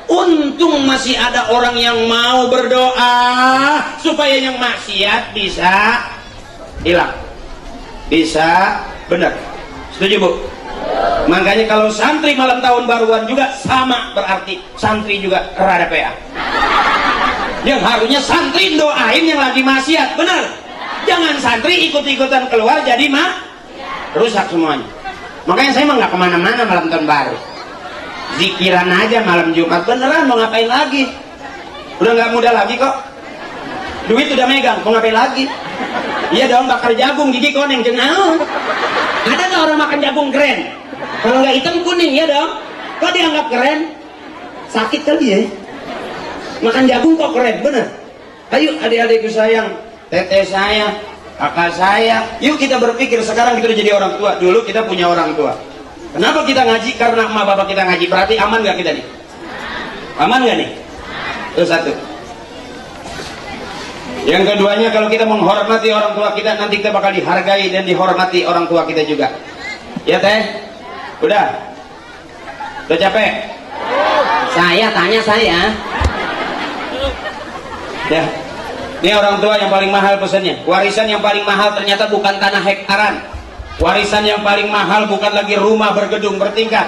Untung masih ada orang yang mau berdoa supaya yang maksiat bisa hilang, bisa benar. Setuju Bu? Makanya kalau santri malam tahun baruan juga sama, berarti santri juga rada PA. Yang harusnya santri doain yang lagi maksiat, benar? Jangan santri ikut-ikutan keluar jadi rusak semuanya. Makanya saya mah nggak kemana-mana malam tahun baru, zikiran aja malam Jumat. Beneran, mau ngapain lagi? Udah nggak muda lagi kok, duit udah megang, mau ngapain lagi? Iya dong, bakar jagung gigi koneng jenau. Ada nggak orang makan jagung keren? Kalau nggak hitam kuning, ya dong. Kok dianggap keren? Sakit kali ya? Makan jagung kok keren, bener? Ayo adik-adikku sayang, teteh saya, kakak saya, yuk kita berpikir sekarang kita udah jadi orang tua. Dulu kita punya orang tua. Kenapa kita ngaji? Karena emak bapak kita ngaji. Berarti aman nggak kita nih? Aman nggak nih? Itu satu. Yang keduanya, kalau kita menghormati orang tua kita, nanti kita bakal dihargai dan dihormati orang tua kita juga. Ya teh? Udah capek? Saya tanya saya. Ya, ini orang tua yang paling mahal pesannya. Warisan yang paling mahal ternyata bukan tanah hektaran. Warisan yang paling mahal bukan lagi rumah bergedung bertingkat.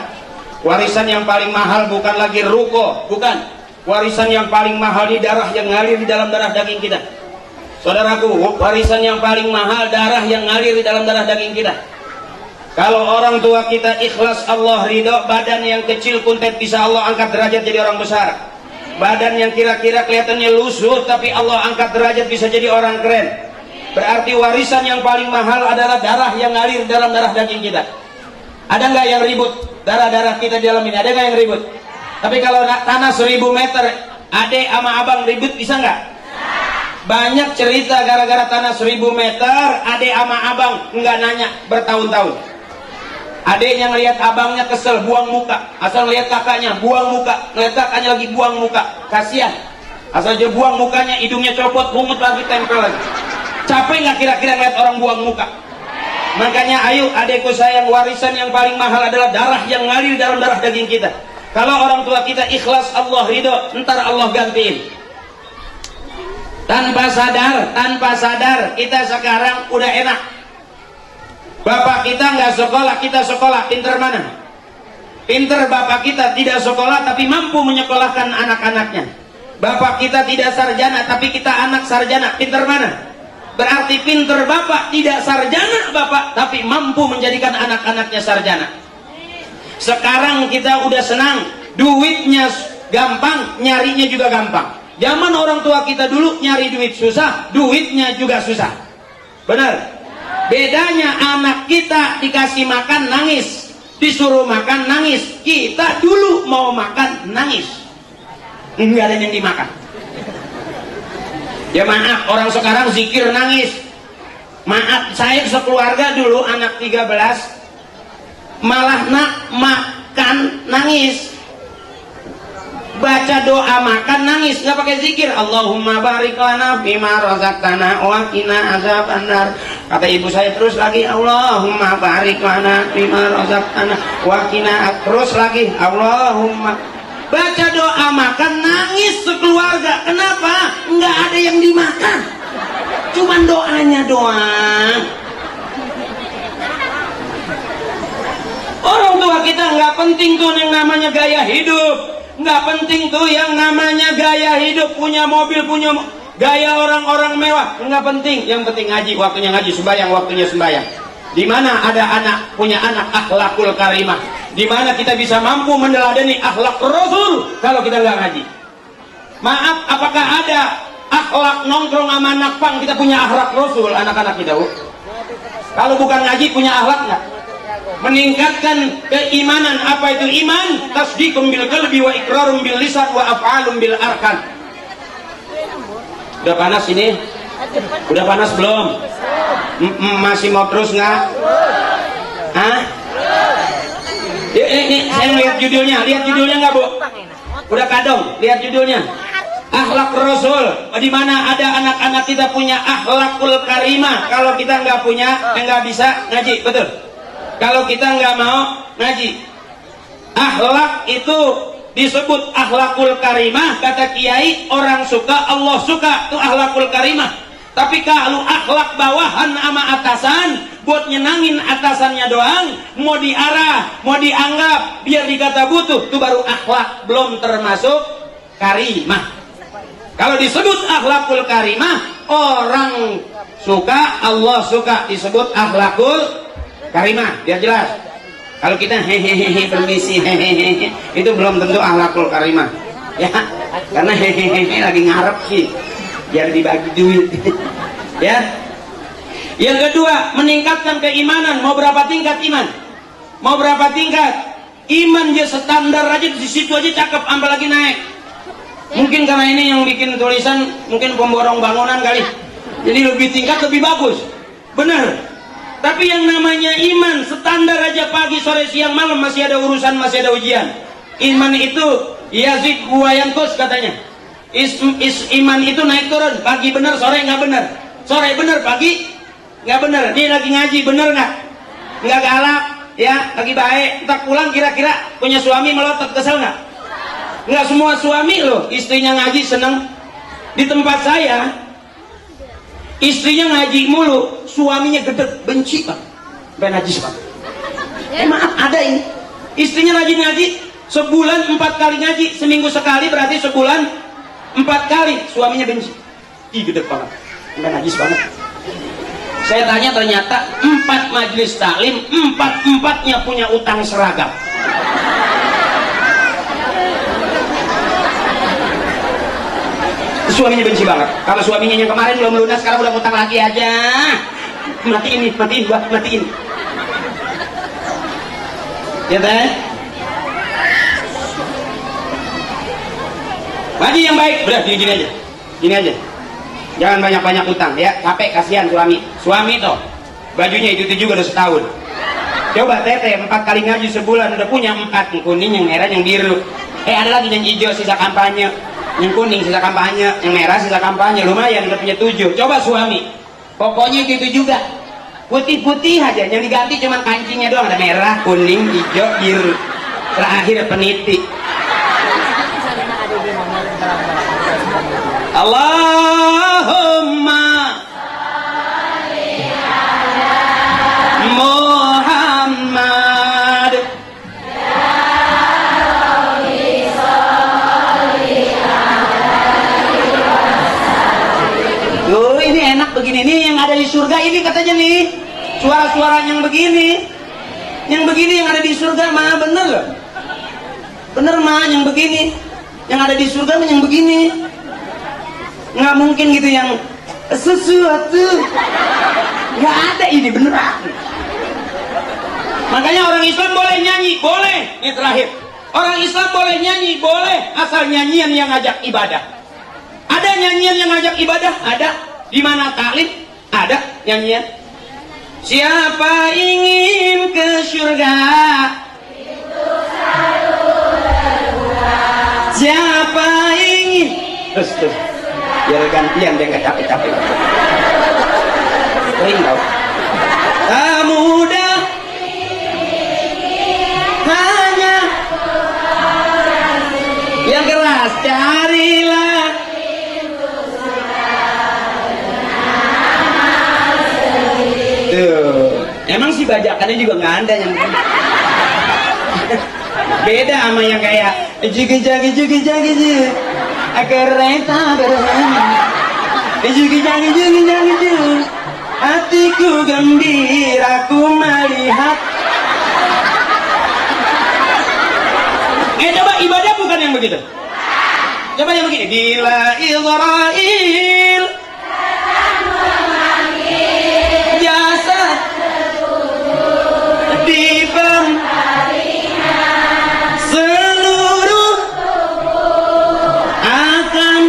Warisan yang paling mahal bukan lagi ruko, bukan. Warisan yang paling mahal di darah yang ngalir di dalam darah daging kita. Saudaraku, warisan yang paling mahal darah yang ngalir di dalam darah daging kita. Kalau orang tua kita ikhlas, Allah ridho, badan yang kecil kuntet bisa Allah angkat derajat jadi orang besar. Badan yang kira-kira kelihatannya lusuh tapi Allah angkat derajat bisa jadi orang keren. Berarti warisan yang paling mahal adalah darah yang ngalir dalam darah daging kita. Ada nggak yang ribut darah-darah kita di dalam ini? Ada nggak yang ribut? Tapi kalau tanah 1000 meter, adek sama abang ribut bisa nggak? Banyak cerita gara-gara tanah 1000 meter, adek sama abang nggak nanya bertahun-tahun. Adeknya ngelihat abangnya kesel, buang muka. Asal ngelihat kakaknya, buang muka. Ngelihat kakaknya lagi, buang muka. Kasihan. Asal dia buang mukanya, hidungnya copot, pungut lagi, tempel lagi. Capek nggak kira-kira ngelihat orang buang muka? Makanya ayo adekku sayang, warisan yang paling mahal adalah darah yang ngalir dalam darah daging kita. Kalau orang tua kita ikhlas, Allah ridho, ntar Allah gantiin. Tanpa sadar kita sekarang udah enak. Bapak kita nggak sekolah, kita sekolah. Pinter mana? Pinter bapak kita tidak sekolah tapi mampu menyekolahkan anak-anaknya. Bapak kita tidak sarjana tapi kita anak sarjana. Pinter mana? Berarti pinter bapak, tidak sarjana bapak, tapi mampu menjadikan anak-anaknya sarjana. Sekarang kita udah senang, duitnya gampang, nyarinya juga gampang. Zaman orang tua kita dulu nyari duit susah, duitnya juga susah. Benar? Bedanya anak kita dikasih makan nangis, disuruh makan nangis. Kita dulu mau makan nangis, enggak ada yang dimakan. Ya maaf, orang sekarang zikir nangis. Maaf, saya sekeluarga dulu anak 13 malah makan nangis. Baca doa makan nangis, nggak pakai zikir. Allahumma barik lana fima razaqtana wa qina azabannar. Kata ibu saya terus lagi, Allahumma barik lana fima razaqtana wa qina, terus lagi Allahumma. Baca doa makan nangis sekeluarga. Kenapa? Nggak ada yang dimakan, cuman doanya doang. Orang tua kita nggak penting tuh yang namanya gaya hidup. Nggak penting tuh yang namanya gaya hidup, punya mobil, punya gaya orang-orang mewah. Nggak penting, yang penting ngaji, waktunya ngaji, sembahyang, waktunya sembahyang. Di mana ada anak, punya anak akhlakul karimah. Di mana kita bisa mampu meneladani akhlak Rasul kalau kita nggak ngaji. Maaf, apakah ada akhlak nongkrong sama anak pang kita punya akhlak Rasul anak-anak kita? Kalau bukan ngaji punya akhlak nggak? Meningkatkan keimanan. Apa itu iman? Tasdiqum bil qalbi wa iqrarum bil lisan wa af'alum bil arkan. Udah panas ini? Udah panas belum? Masih mau terus nggak? Hah? Ini saya lihat judulnya. Lihat judulnya nggak Bu? Udah kadong. Lihat judulnya. Akhlak Rasul. Di mana ada anak-anak kita punya akhlakul karimah. Kalau kita nggak punya, nggak bisa ngaji. Betul? Kalau kita nggak mau ngaji, Akhlak itu disebut akhlakul karimah, kata kiai, orang suka Allah suka, itu akhlakul karimah. Tapi kalau akhlak bawahan sama atasan, buat nyenangin atasannya doang, mau diarah, mau dianggap biar dikata butuh, itu baru akhlak, belum termasuk karimah. Kalau disebut akhlakul karimah, orang suka Allah suka, disebut akhlakul karimah, biar jelas. Kalau kita hehehe permisi hehehe, itu belum tentu akhlakul karimah, ya, karena hehehe lagi ngarep sih, biar dibagi duit, ya. Yang kedua, meningkatkan keimanan. Mau berapa tingkat iman? Mau berapa tingkat? Iman dia standar aja di situ aja cakep, apalagi naik. Mungkin karena ini yang bikin tulisan, mungkin pemborong bangunan kali, jadi lebih tingkat lebih bagus, benar. Tapi yang namanya iman standar aja pagi sore siang malam masih ada urusan, masih ada ujian. Iman itu yazid wa yanqus katanya. Iman itu naik turun, pagi benar sore nggak benar, sore benar pagi nggak benar. Dia lagi ngaji benar nggak galak ya, lagi baik, tak pulang kira-kira punya suami melotot, kesel nggak semua suami loh istrinya ngaji seneng. Di tempat saya istrinya ngaji mulu, suaminya gedeg, benci pak, najis pak. Maaf, ada ini istrinya rajin ngaji, sebulan 4 kali ngaji, seminggu sekali, berarti sebulan 4 kali, suaminya benci, ih gedeg banget, najis banget. Saya tanya, ternyata 4 majelis taklim, 4-4-nya punya utang seragam. Suaminya benci banget. Kalau suaminya yang kemarin belum lunas, sekarang udah ngutang lagi aja. Matiin gua, matiin. Ya teh. Ngaji yang baik, udah gini aja. Gini aja. Jangan banyak-banyak utang ya, capek kasihan suami. Suami toh bajunya itu juga udah setahun. Coba teteh 4 kali ngaji sebulan udah punya 4, yang kuning, yang merah, yang biru. Ada lagi yang hijau sisa kampanye. Yang kuning sisa kampanye, yang merah sisa kampanye, lumayan udah punya 7. Coba suami, pokoknya itu juga putih-putih aja, yang diganti cuma kancingnya doang, ada merah, kuning, hijau, biru, terakhir peniti. Allahumma Muhammad. Tuh, ini enak begini nih, yang ada di surga ini katanya nih, suara-suara yang begini yang ada di surga mah bener loh, bener mah yang begini, yang ada di surga mah yang begini, nggak mungkin gitu yang sesuatu, nggak ada, ini beneran. Makanya orang Islam boleh nyanyi, boleh. Ini terakhir, orang Islam boleh nyanyi, boleh, asal nyanyian yang ngajak ibadah. Ada nyanyian yang ngajak ibadah, ada. Di mana taklim, ada nyanyian. Siapa ingin ke surga, siapa ingin, terus biar gantian, dia nggak capek-capek. Sering tau. Tak mudah, hanya yang keras carilah. Tuh, emang sih bajakannya juga nggak ada yang beda sama yang kayak jugi kereta berhenti jugi hatiku gembira ku melihat. Coba ibadah bukan yang begitu, coba yang begini. Bila Israel jasad dibam seluruh akan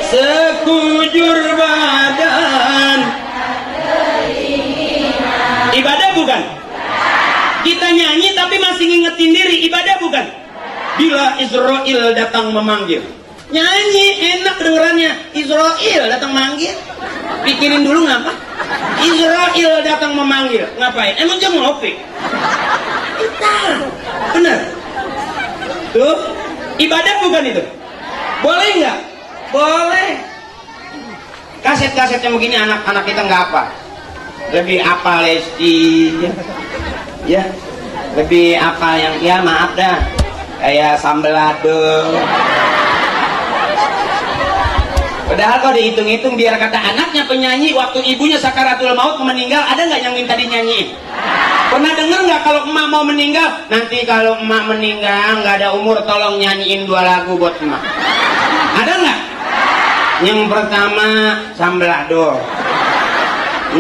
sekujur badan. Ibadah bukan? Kita nyanyi tapi masih ngingetin diri, ibadah bukan? Bila Israel datang memanggil, nyanyi enak dengerannya. Israel datang manggil, pikirin dulu ngapa? Israel datang memanggil, ngapain? Emang dia ngopi? Nah, benar. Tuh, ibadah bukan itu? Boleh nggak? Boleh. Kaset-kasetnya begini anak-anak kita nggak apa. Lebih apa Lesti, ya. Lebih apa yang, ya maaf dah, kayak sambelado. Padahal kalau dihitung-hitung biar kata anaknya penyanyi, waktu ibunya sakaratul maut meninggal, ada nggak yang minta dinyanyiin? Pernah denger nggak kalau emak mau meninggal? Nanti kalau emak meninggal nggak ada umur, tolong nyanyiin 2 lagu buat emak. Ada nggak? Yang pertama sambelado,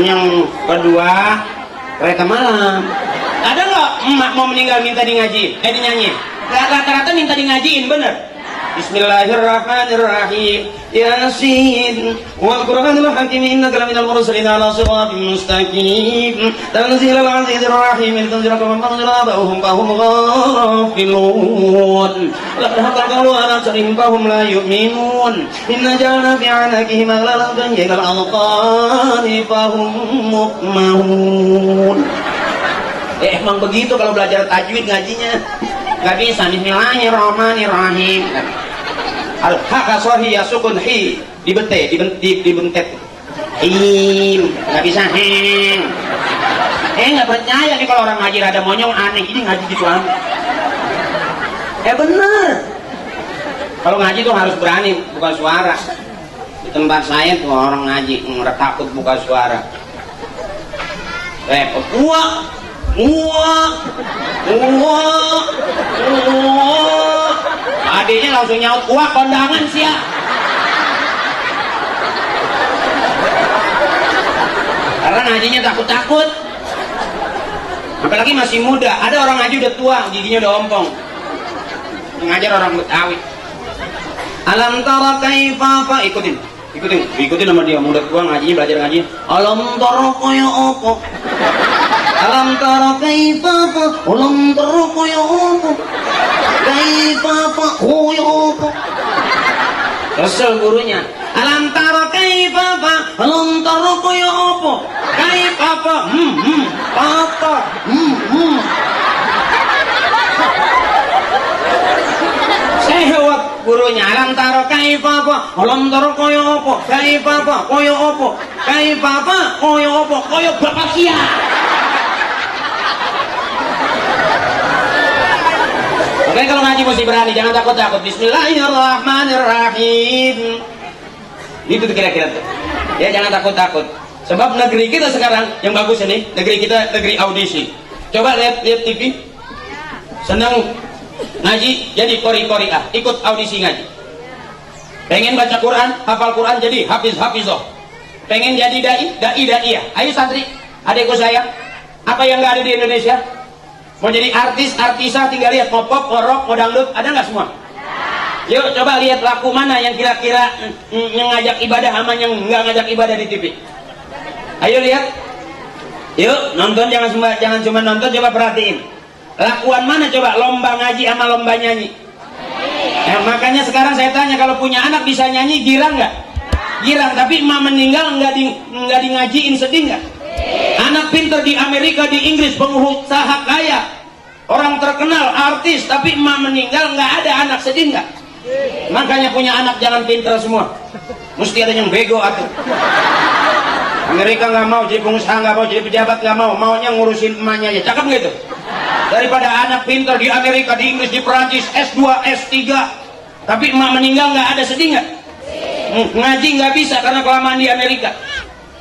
yang kedua kereta malam. Ada nggak emak mau meninggal minta dinyanyiin? Rata-rata minta dingajiin, bener. Bismillahirrahmanirrahim. Yasin wal Qur'anil hakim innaka laminal mursalin ala siratin mustaqim. Tanzilal azizir rahim tanzilal man tanzilal ba'hum fahum ghafilun. Laqad haqqal qawlu ala aktharihim fahum la yu'minun. Inna ja'alna fi 'anaqihim aghlalan kayyal alqani fahum muqmahun. Emang begitu kalau belajar tajwid ngajinya. Gak bisa. Bismillahirrahmanirrahim. Al-haka sohi ya sukun hi dibentet him, gak bisa heng. Gak percaya nih kalau orang ngaji rada monyong aneh. Ini ngaji gitu amat. Bener. Kalau ngaji tuh harus berani buka suara. Di tempat saya tuh orang ngaji takut buka suara. Repot. Adiknya langsung nyaut, wah kondangan sih ya. Karena ngajinya takut-takut. Apalagi masih muda. Ada orang ngaji udah tua, giginya udah ompong. Ngajar orang Betawi. Alam tara kaifa fa, ikutin sama dia, muda tua ngajinya, belajar ngaji. Alam tara kaya apa? Alam tara kaifa fa, alam tara kaya apa? Kaifa fa, kaya apa? Kesel gurunya. Alam tara kaifa fa, alam tara kaya apa? Kaifa fa, apa? Sehwat gurunya. Alam tara kaifa fa, alam tara kaya apa? Kaifa fa, kaya apa? Kaifa fa, kaya apa? Kaya bapak kia. Oke, kalau ngaji mesti berani, jangan takut-takut. Bismillahirrahmanirrahim. Itu tuh kira-kira tuh. Ya, jangan takut-takut. Sebab negeri kita sekarang yang bagus ini, negeri kita negeri audisi. Coba lihat TV. Senang ngaji jadi qori-qoriah, ikut audisi ngaji. Pengen baca Quran, hafal Quran jadi hafizoh. Pengen jadi dai-daiyah. Ayo santri, adekku saya. Apa yang nggak ada di Indonesia? Mau jadi artis-artisah, tinggal lihat mau pop, mau rock, mau dangdut, ada nggak semua? Yuk coba lihat laku mana yang kira-kira yang ngajak ibadah sama yang nggak ngajak ibadah di TV. Ayo lihat. Yuk nonton, jangan cuma nonton, coba perhatiin. Lakuan mana coba lomba ngaji sama lomba nyanyi? Makanya sekarang saya tanya, kalau punya anak bisa nyanyi, girang nggak? Girang. Tapi emak meninggal nggak di ngajiin, sedih nggak? Anak pinter di Amerika, di Inggris, pengusaha kaya, orang terkenal, artis, tapi emak meninggal nggak ada anak, sedih nggak? Makanya punya anak jangan pinter semua, mesti ada yang bego atuh. Amerika nggak mau jadi pengusaha, nggak mau jadi pejabat, nggak mau, maunya ngurusin emaknya aja. Cakep nggak itu? Daripada anak pinter di Amerika, di Inggris, di Perancis, S2, S3, tapi emak meninggal nggak ada, sedih nggak? Ngaji nggak bisa karena kelamaan di Amerika.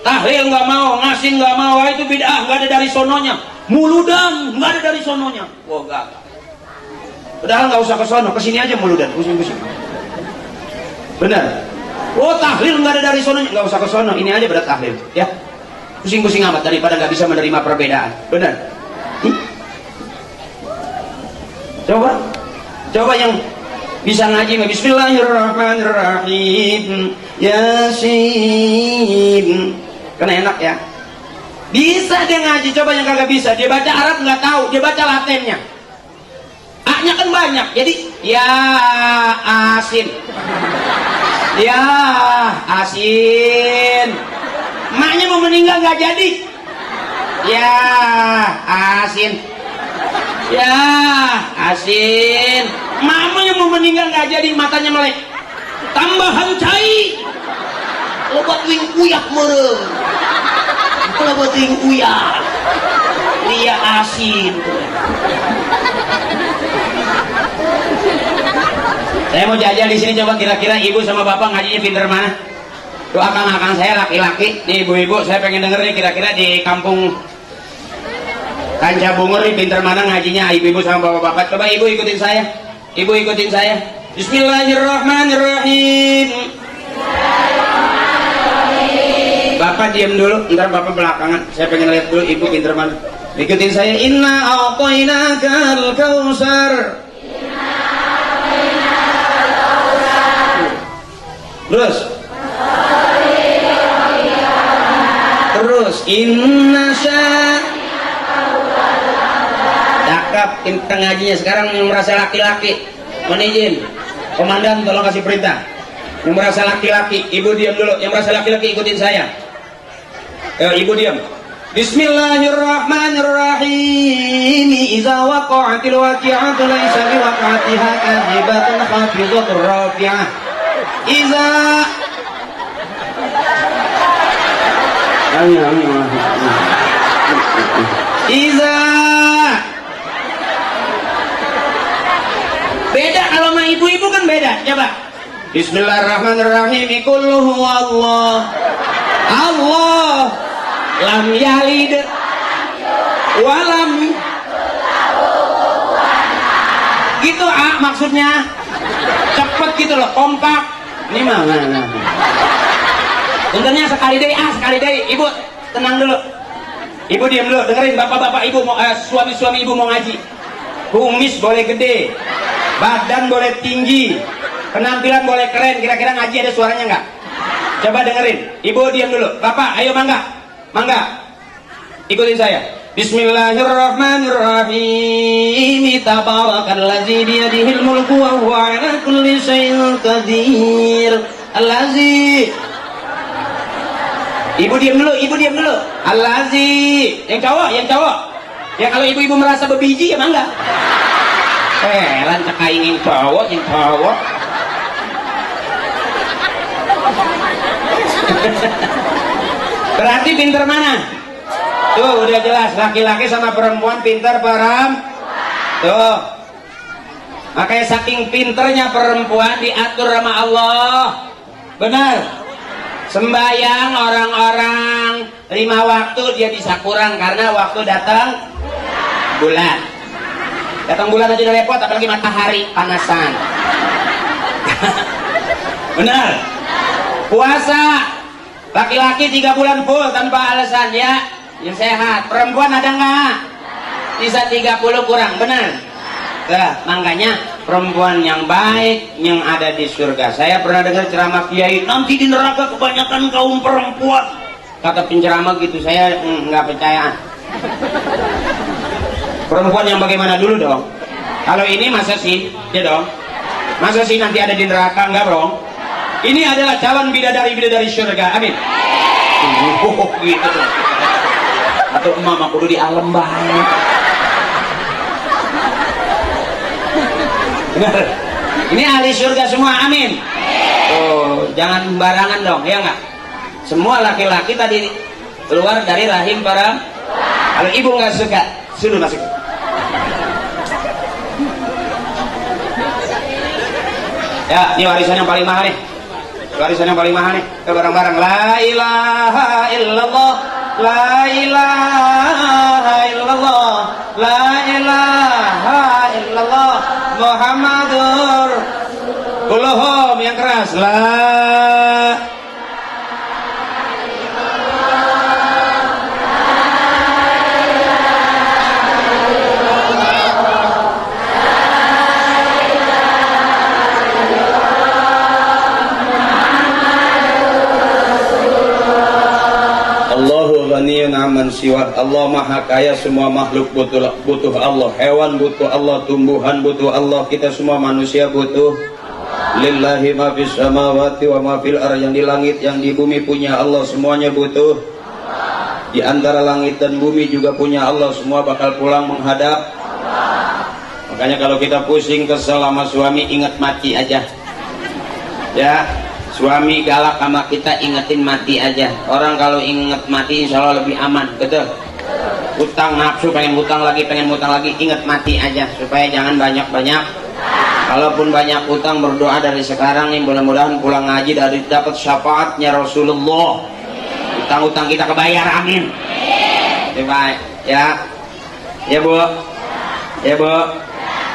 Tahlil nggak mau, ngasin nggak mau, itu bid'ah, nggak ada dari sononya. Muludan nggak ada dari sononya. Wah gagal. Padahal nggak usah ke sono, kesini aja muludan, pusing-pusing. Benar. Oh tahlil nggak ada dari sononya, nggak usah ke sono, ini aja berat tahlil, ya. Pusing-pusing amat daripada nggak bisa menerima perbedaan. Benar. Coba yang bisa ngaji. Bismillahirrahmanirrahim. Yasin. Kan enak ya. Bisa dia ngaji. Coba yang kagak bisa, dia baca Arab nggak tahu, dia baca Latinnya. A-nya kan banyak, jadi ya asin, ya asin. Maknya mau meninggal nggak jadi, ya asin, Ya, asin. Mama yang mau meninggal nggak jadi, matanya melek. Tambahan cai. Lobat wing uyak merem. Lobat wing uyak. Dia asin. Saya mau jajal di sini, coba kira-kira ibu sama bapak ngajinya pinter mana? Doakan akang saya laki-laki, nih ibu-ibu saya pengen denger nih kira-kira di kampung Kanca Bungur nih pinter mana ngajinya ibu-ibu sama bapak-bapak. Coba ibu ikutin saya. Ibu ikutin saya. Bismillahirrahmanirrahim. Bapak diam dulu, ntar bapak belakangan. Saya pengen lihat dulu ibu pinter mana. Ikutin saya. Inna a'tainakal kautsar. Terus inna cakep. Kita ngajinya sekarang yang merasa laki-laki mohon izin komandan tolong kasih perintah. Yang merasa laki-laki ibu diam dulu, yang merasa laki-laki ikutin saya. Ibu diam. Bismillahirrahmanirrahim. Iza waqa'atil waqi'atu laysa liwaqa'atiha kadhibatun khafidatur rafi'ah. Iza beda kalau sama ibu-ibu kan beda. Coba Bismillahirrahmanirrahim. Qul huwallah Allah lam yalid walam gitu maksudnya cepet gitu loh, kompak. Ini mana? Bentarnya sekali deh, sekali deh. Ibu tenang dulu. Ibu diam dulu, dengerin bapak-bapak ibu mau suami-suami ibu mau ngaji. Kumis boleh gede, badan boleh tinggi, penampilan boleh keren. Kira-kira ngaji ada suaranya nggak? Coba dengerin. Ibu diam dulu. Bapak, ayo mangga, mangga. Ikutin saya. Bismillahirrahmanirrahim. Tabarakalladzi biyadihil mulku wa huwa ala kulli syai'in qadir. Allazi. Ibu diam dulu, ibu diam dulu. Allazi. Yang cowok, yang cowok. Ya kalau ibu-ibu merasa berbiji ya mangga. Lancar kainin cowok, yang cowok. Berarti pinter mana? Tuh udah jelas, laki-laki sama perempuan pinter Tuh. Makanya saking pinternya perempuan diatur sama Allah. Benar. Sembayang orang-orang 5 waktu dia bisa kurang karena waktu datang bulan. Datang bulan aja udah repot, apalagi matahari panasan. Benar. Puasa laki-laki 3 bulan full tanpa alasan ya. Yang sehat. Perempuan ada nggak? Bisa 30 kurang. Benar. Nah, makanya perempuan yang baik yang ada di surga. Saya pernah dengar ceramah kiai, nanti di neraka kebanyakan kaum perempuan. Kata penceramah gitu, saya nggak percaya. Perempuan yang bagaimana dulu dong? Kalau ini masa sih, ya dong? Masa sih nanti ada di neraka? Enggak bro. Ini adalah calon bidadari-bidadari surga. Amin. Gitu dong. Atau emak kudu di alam banget. Benar. Ini ahli surga semua, amin. Oh, jangan sembarangan dong, ya enggak? Semua laki-laki tadi keluar dari rahim para. Kalau ibu nggak suka, suruh masuk. Ya, ini warisan yang paling mahal nih. Warisan yang paling mahal nih. Ke bareng-bareng. La ilaha illallah. La ilaha illallah. La ilaha illallah. Muhammadur Rasulullah. Yang keras. La ghaniyun amman siwa. Allah maha kaya, semua makhluk butuh Allah. Hewan butuh Allah, tumbuhan butuh Allah, kita semua manusia butuh. Lillahi ma fis samawati wa ma fil ardh. Yang di langit, yang di bumi punya Allah, semuanya butuh. Di antara langit dan bumi juga punya Allah, semua bakal pulang menghadap Makanya kalau kita pusing kesel sama suami, ingat mati aja. Ya, suami galak sama kita, ingetin mati aja. Orang kalau inget mati insya Allah lebih aman, betul. Utang nafsu, pengen utang lagi, inget mati aja supaya jangan banyak-banyak. Kalaupun banyak utang, berdoa dari sekarang nih, mudah-mudahan pulang ngaji dari dapat syafaatnya Rasulullah. Utang-utang kita kebayar, amin. Baik, ya. Ya Bu, ya Bu.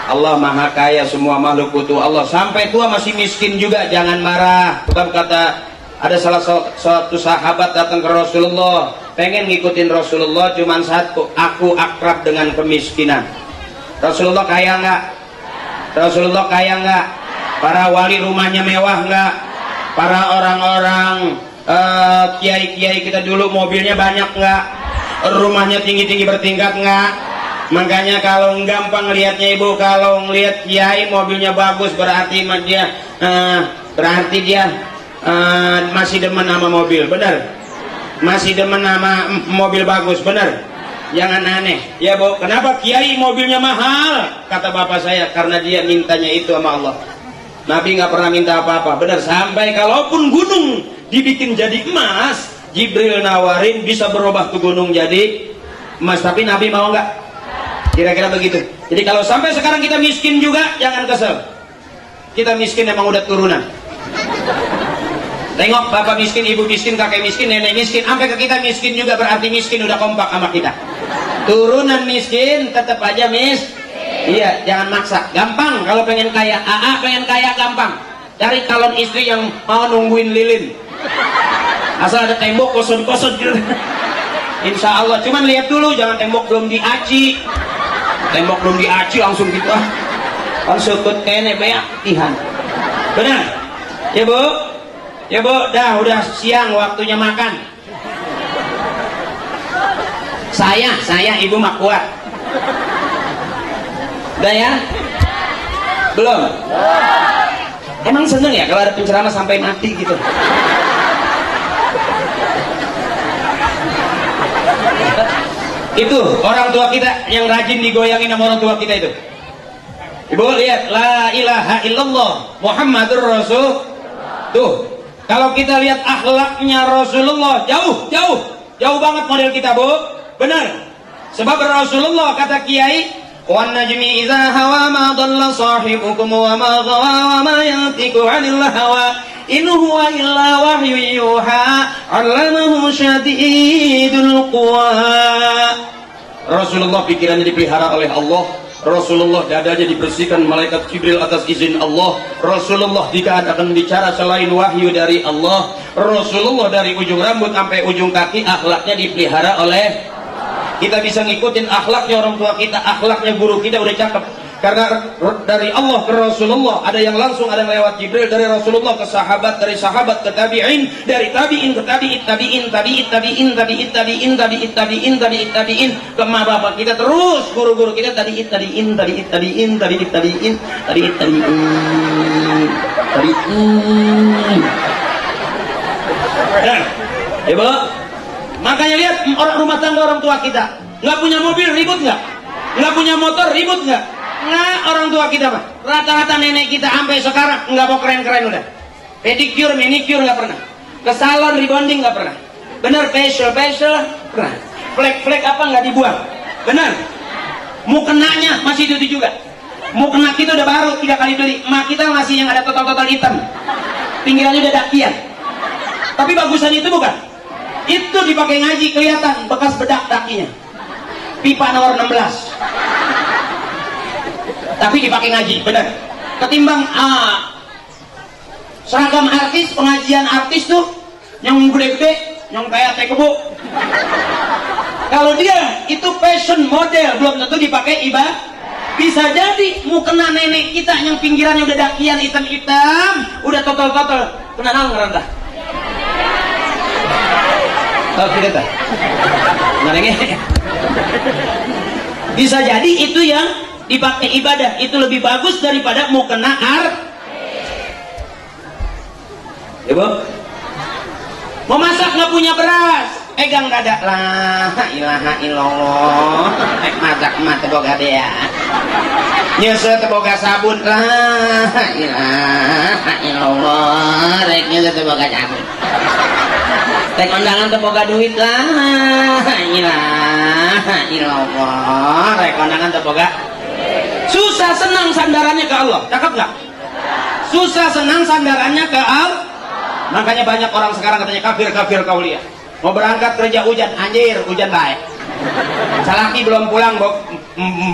Allah maha kaya, semua makhluk butuh Allah. Sampai tua masih miskin juga, jangan marah. Bukan kata ada salah satu sahabat datang ke Rasulullah, pengen ngikutin Rasulullah, cuman satu, aku akrab dengan kemiskinan. Rasulullah kaya nggak? Rasulullah kaya nggak? Para wali rumahnya mewah nggak? Para orang-orang kiai-kiai kita dulu mobilnya banyak nggak? Rumahnya tinggi-tinggi bertingkat nggak? Makanya kalau gampang lihatnya ibu, kalau ngelihat kiai mobilnya bagus berarti dia masih demen sama mobil, benar? Masih demen sama mobil bagus, benar? Jangan aneh, ya Bu. Kenapa kiai mobilnya mahal? Kata bapak saya, karena dia mintanya itu sama Allah. Nabi nggak pernah minta apa-apa, benar? Sampai kalaupun gunung dibikin jadi emas, Jibril nawarin bisa berubah tuh gunung jadi emas, tapi Nabi mau nggak? Kira-kira begitu. Jadi kalau sampai sekarang kita miskin juga, jangan kesel. Kita miskin emang udah turunan. Tengok bapak miskin, ibu miskin, kakek miskin, nenek miskin, sampai ke kita miskin juga, berarti miskin udah kompak sama kita. Turunan miskin tetap aja iya, jangan maksa. Gampang kalau pengen kaya. Pengen kaya gampang. Cari calon istri yang mau nungguin lilin. Asal ada tembok kosong-kosong gitu. Insya Allah. Cuman lihat dulu, jangan tembok belum diaci. Tembok belum diaci langsung gitu kan sekut kene beak tihan. Benar? Ya Bu? Ya Bu, udah siang waktunya makan. Saya ibu mak kuat. Udah ya? Belum? Emang seneng ya kalau ada penceramah sampai mati gitu? Itu orang tua kita yang rajin digoyangin sama orang tua kita itu. Ibu lihat, la ilaha illallah Muhammadur Rasul. Tuh, kalau kita lihat akhlaknya Rasulullah, jauh banget model kita, Bu. Benar. Sebab Rasulullah kata kiai, wan najmi idza hawa ma dhalla sahibukum wa ma ghawa wa ma yantiqu 'anil hawa in huwa illa wahyu yuha 'allamahu syadidul quwa. Rasulullah pikirannya dipelihara oleh Allah. Rasulullah dadanya dibersihkan malaikat Jibril atas izin Allah. Rasulullah jika akan bicara selain wahyu dari Allah. Rasulullah dari ujung rambut sampai ujung kaki akhlaknya dipelihara oleh. Kita bisa ngikutin akhlaknya orang tua kita, akhlaknya guru kita udah cakep. Karena dari Allah ke Rasulullah ada yang langsung, ada yang lewat Jibril. Dari Rasulullah ke sahabat, dari sahabat ke tabi'in, dari tabi'in ke tabi'in ke emak bapak kita, terus guru-guru kita tabi'in. Ya Bu, makanya lihat orang rumah tangga orang tua kita, nggak punya mobil ribut nggak? Nggak punya motor ribut nggak? Nggak, orang tua kita mah rata-rata nenek kita sampai sekarang nggak mau keren-keren udah. Pedicure, manicure nggak pernah. Ke salon rebonding nggak pernah. Bener, facial pernah. Flek apa nggak dibuang. Bener. Mukenanya masih itu juga. Mukena kita udah baru 3 kali beli. Emak kita masih yang ada total hitam. Pinggirannya udah dakian. Tapi bagusan itu bukan. Itu dipakai ngaji kelihatan bekas bedak dakinya. Pipa nomor 16. Tapi dipakai ngaji, benar. Ketimbang seragam artis, pengajian artis tuh yang gede-gede, yang kayak teh kebo. Kalau dia itu fashion model, belum tentu dipakai ibadah. Bisa jadi mukena nenek kita yang pinggirannya udah dakian hitam-hitam, udah total kena nang ngerendah. Oh tidak tak? Bisa jadi itu yang dipakai ibadah, itu lebih bagus daripada mukena ya Bu. Mau masak nggak punya beras, pegang dada, la ilaha illallah. Masak mata boga dia. Nyese teboga sabun, la ilaha illallah. Rek nyese teboga sabun. Tek undangan teboga duit, la ilaha illallah. Rek undangan teboga. Susah senang sandarannya ke Allah, cakep nggak? Susah senang sandarannya ke Allah. Makanya banyak orang sekarang katanya kafir kauliah. Mau berangkat kerja hujan, anjir hujan baik. Salaki belum pulang,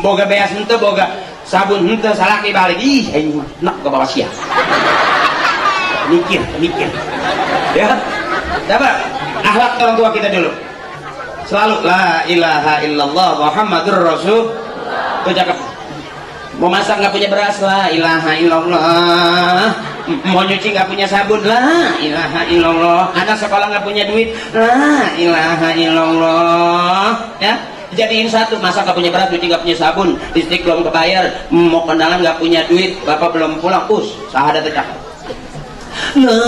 boga beas henteu, boga sabun henteu, salaki balik. Ih, aing mah nak ke bawah sia. Mikir. Ya. Coba akhlak orang tua kita dulu. Selalu la ilaha illallah Muhammadur Rasul. Itu cakep. Mau masak nggak punya beras, la ilaha illallah. Mau nyuci nggak punya sabun, la ilaha illallah. Anak sekolah nggak punya duit, la ilaha illallah. Ya, jadiin satu. Masa nggak punya beras, nyuci nggak punya sabun, listrik belum kebayar, mau kondangan nggak punya duit, bapak belum pulang, syahadat tercak. La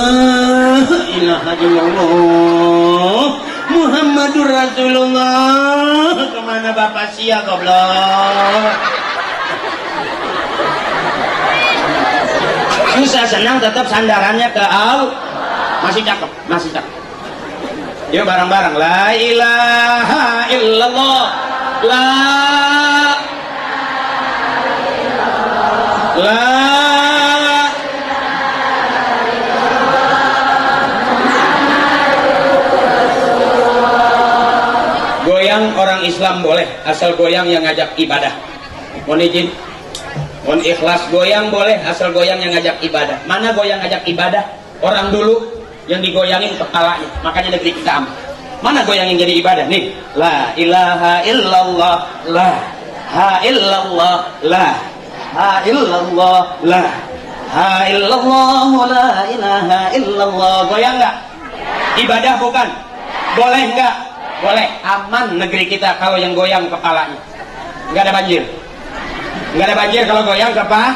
ilaha illallah Muhammadur Rasulullah. Kemana bapak sia goblok? Susah senang tetap sandarannya ke Allah. Masih cakep. Yuk bareng-bareng. La ilaha illallah. Goyang orang Islam boleh, asal goyang yang ngajak ibadah. Mohon izin. Mohon ikhlas, goyang boleh asal goyang yang ngajak ibadah. Mana goyang ngajak ibadah? Orang dulu yang digoyangin kepalanya, makanya negeri kita aman. Mana goyang yang jadi ibadah? Nih, la ilaha illallah, la ha illallah, la ha illallah, la ha illallah, la ilaha illallah. Goyang nggak? Ibadah bukan? Boleh nggak? Boleh. Aman negeri kita kalau yang goyang kepalanya. Nggak ada banjir. Nggak ada banjir kalau goyang ke apa?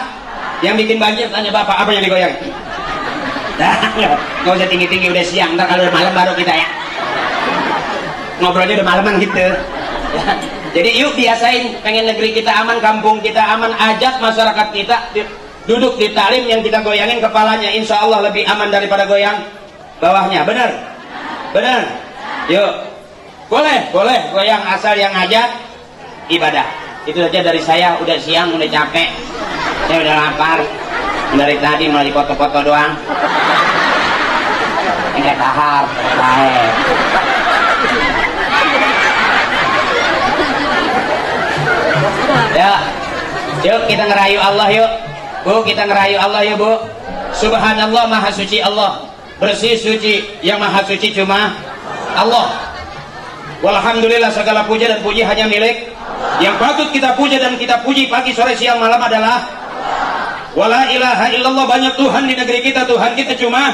Yang bikin banjir tanya bapak, apa yang digoyang? Nggak usah tinggi-tinggi, udah siang, ntar kalau udah malam baru kita ya ngobrolnya udah malaman gitu ya. Jadi yuk biasain, pengen negeri kita aman, kampung kita aman, ajak masyarakat kita duduk di talim yang kita goyangin kepalanya, insya Allah lebih aman daripada goyang bawahnya. Bener? Yuk, boleh goyang asal yang ngajak ibadah. Itu saja dari saya. Udah siang, udah capek, saya udah lapar dari tadi, malah di foto-foto doang. Enggak tahap baik. Ya, yuk kita ngerayu Allah yuk Bu, kita ngerayu Allah ya Bu. Subhanallah, maha suci Allah, bersih suci, yang maha suci cuma Allah. Walhamdulillah, segala puja dan puji hanya milik yang patut kita puja dan kita puji pagi, sore, siang, malam adalah wala ilaha illallah. Banyak Tuhan di negeri kita, Tuhan kita cuma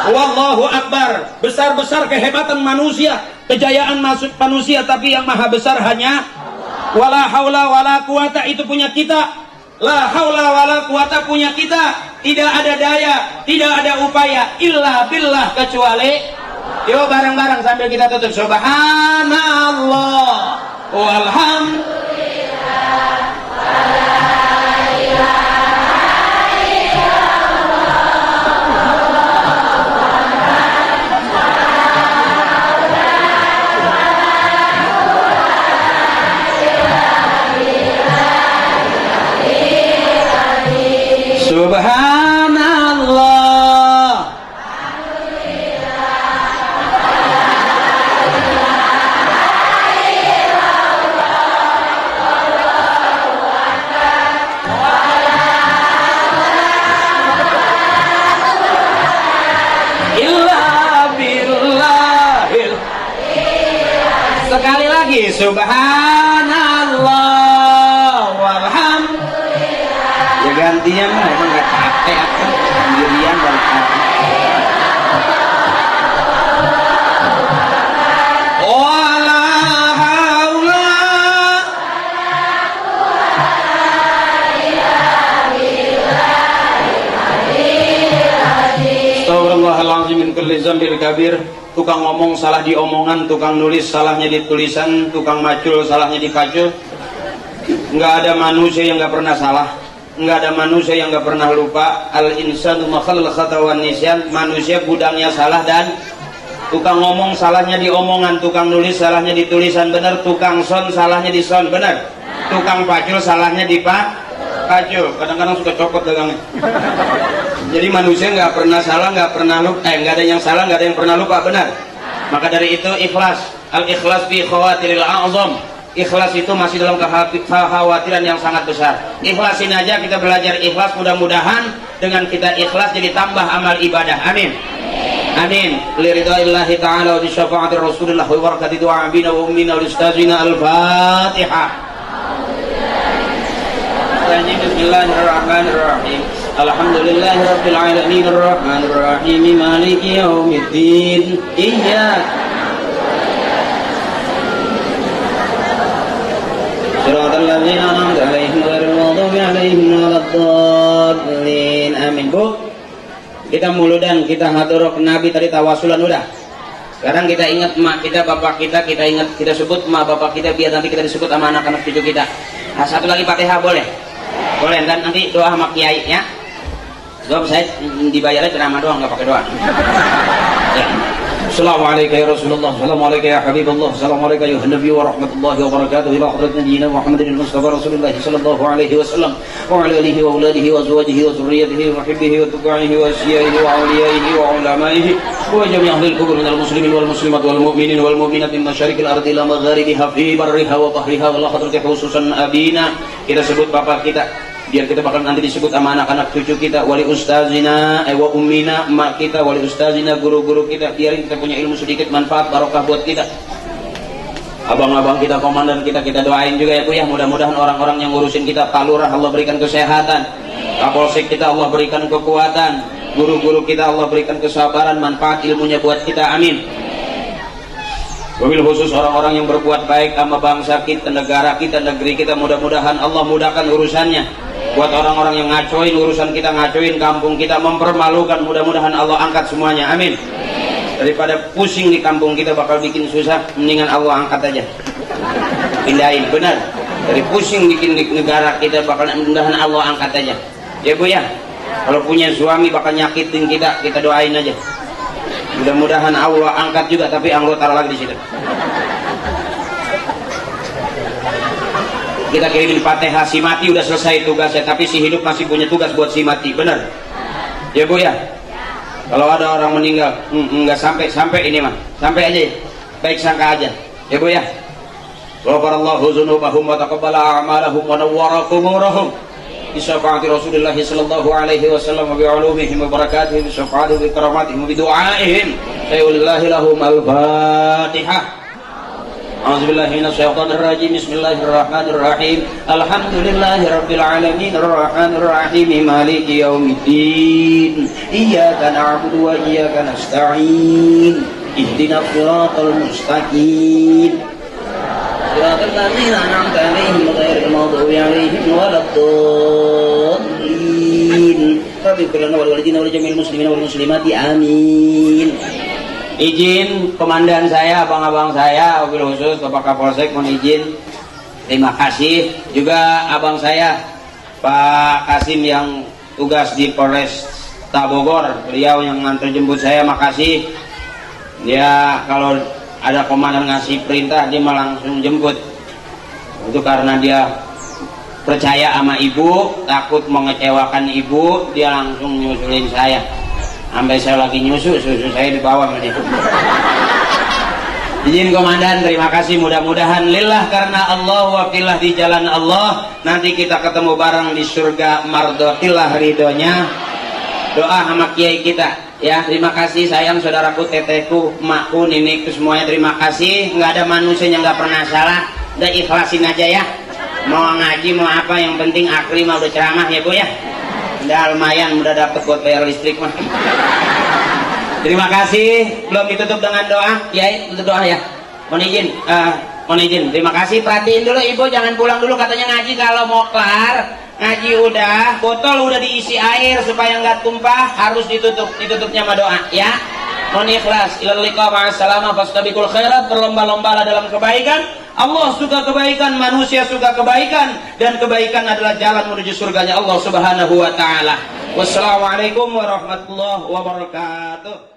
Wallahu Akbar. Besar-besar kehebatan manusia, kejayaan manusia, tapi yang maha besar hanya wala haula wala quwata, itu punya kita. La haula wala quwata punya kita. Tidak ada daya, tidak ada upaya illa billah, kecuali. Yuk bareng-bareng sambil kita tutup. Subhanallah walhamdulillah wala ilaha illallah. Subhanallah. Sekali lagi, subhanallah walhamdulillah. Ya gantian lah, emang gak capek apa sendirian dan wala haula astagfirullahaladzim min kulli dzambin kabir. tukang ngomong salah di omongan, tukang nulis salahnya di tulisan, tukang macul salahnya di pacul. Nggak ada manusia yang nggak pernah salah, nggak ada manusia yang nggak pernah lupa. Al insanu makhlul khata wan nisyan, manusia gudangnya salah dan tukang ngomong salahnya di omongan, tukang nulis salahnya di tulisan, benar. Tukang son salahnya di son, benar. Tukang pacul salahnya di pacul. Kadang-kadang suka copot dagangnya. Jadi manusia nggak pernah salah, nggak pernah lupa, nggak ada yang salah, nggak ada yang pernah lupa, benar. Maka dari itu ikhlas, al-ikhlas fi khawatiril a'zam. Ikhlas itu masih dalam kekhawatiran yang sangat besar. Ikhlasin aja, kita belajar ikhlas. Mudah-mudahan dengan kita ikhlas jadi tambah amal ibadah. Amin. Amin. Liridaillahi ta'ala wa bi syafa'ati Rasulillah wa barakati du'a bina wa ummina wa ustazina al-Fatihah. Bismillahirrahmanirrahim. Alhamdulillahi rabbil alamin arrahmanir rahim maliki yaumiddin. Iyyaka Shiratal ladzina an'amta 'alaihim ghairil maghdubi 'alaihim waladdallin. Amin. Bu, kita muludan, kita hadroh Nabi tadi tawasulan udah. Sekarang kita ingat emak kita, bapak kita, kita ingat, kita sebut emak bapak kita biar nanti kita disebut sama anak-anak cucu kita. Nah, satu lagi Fatihah boleh? Boleh, dan nanti doa sama kiai ya. Doa saya dibayarnya ceramah doang, nggak pakai doa. Ya. Assalamualaikum ya Rasulullah, Assalamualaikum ya Habibullah, Assalamualaikum ya Nabi wa rahmatullahi wa barakatuh. Ila hadrat Nabiina Muhammadin al-Mustafa Rasulullah sallallahu alaihi wasallam wa ala alihi wa auladihi wa azwajihi wa zurriyyatihi wa hibbihi wa tuqaihi wa asyihi wa awliyaihi wa ulamaihi wa jami' ahli al-kubur minal muslimin wal muslimat wal mu'minin wal mu'minat min masyariqil ardi ila magharibiha fi barriha wa bahriha wa la hadrati khususan abina. Kita sebut bapak kita biar kita bakal nanti disebut sama anak-anak cucu kita, wali ustazina wa ummina, emak kita, wali ustazina, guru-guru kita, biarin kita punya ilmu sedikit manfaat barokah buat kita. Abang-abang kita, komandan kita, kita doain juga ya Bu ya, mudah-mudahan orang-orang yang ngurusin kita, Pak Lurah Allah berikan kesehatan, Kapolsek kita Allah berikan kekuatan, guru-guru kita Allah berikan kesabaran, manfaat ilmunya buat kita, amin. Wabil khusus orang-orang yang berbuat baik sama bangsa kita, negara kita, negeri kita, mudah-mudahan Allah mudahkan urusannya. Buat orang-orang yang ngacoin urusan kita, ngacoin kampung kita, mempermalukan, mudah-mudahan Allah angkat semuanya, amin. Daripada pusing di kampung kita bakal bikin susah, mendingan Allah angkat aja, pindahin, benar. Dari pusing bikin di negara kita bakal, mudah-mudahan Allah angkat aja ya Bu ya. Kalau punya suami bakal nyakitin kita, kita doain aja, mudah-mudahan Allah angkat juga, tapi Allah taruh lagi di situ. Kita kirimin Fatihah, si mati udah selesai tugasnya, tapi si hidup masih punya tugas buat si mati, benar ya Bu ya. Kalau ada orang meninggal nggak sampai ini mah, sampai aja ya, baik sangka aja ya Bu ya. Ghafarallahu dzunubahum wa taqabbala a'malahum wa nawwara quburahum bi syafaati Rasulillah sallallahu alaihi wasallam wa bi ulumihim wa barakatihim bi syafaati bi karamatihim bi du'aihim sayyidillahi lahum al-Fatihah. A'udzubillahi minasyaitonir rajim. Bismillahirrahmanirrahim. Alhamdulillahirabbil alamin arrahmanir rahim maliki yaumiddin. Iyyaka na'budu wa iyyaka nasta'in. Ihdinas siratal mustaqim. Siratal ladzina an'amta 'alaihim ghairil maghdubi 'alaihim waladdallin. Rabbil lana wal walidina wal jami'il muslimina wal muslimati amin. Izin komandan saya, abang-abang saya, wabil khusus Bapak Kapolsek mohon izin. Terima kasih juga abang saya Pak Kasim yang tugas di Polres Bogor, beliau yang nganter jemput saya, makasih. Dia kalau ada komandan ngasih perintah dia malah langsung jemput. Itu karena dia percaya sama ibu, takut mengecewakan ibu, dia langsung nyusulin saya. Sampai saya lagi nyusu, susu saya di bawah sama dia. Izin komandan, terima kasih. Mudah-mudahan lillah karena Allah, wakilah di jalan Allah. Nanti kita ketemu bareng di surga mardotillah ridhonya. Doa sama kiai kita ya. Terima kasih sayang saudaraku, tetehku, emakku, nenekku, semuanya terima kasih. Nggak ada manusia yang nggak pernah salah. Udah ikhlasin aja ya. Mau ngaji mau apa, yang penting akli mah udah ceramah ya Bu ya. Udah lumayan, udah dapet buat bayar listrik mah. Terima kasih. Belum ditutup dengan doa, Kiai tutup doa ya. Mohon izin, terima kasih. Perhatiin dulu ibu, jangan pulang dulu katanya ngaji. Kalau mau kelar ngaji udah, botol udah diisi air supaya nggak tumpah, harus ditutupnya sama doa ya. non ikhlas. Ilal liqa ma'assalamah fastabiqul khairat. Berlomba-lombalah dalam kebaikan. Allah suka kebaikan, manusia suka kebaikan, dan kebaikan adalah jalan menuju surganya Allah Subhanahu wa taala. Wassalamualaikum warahmatullahi wabarakatuh.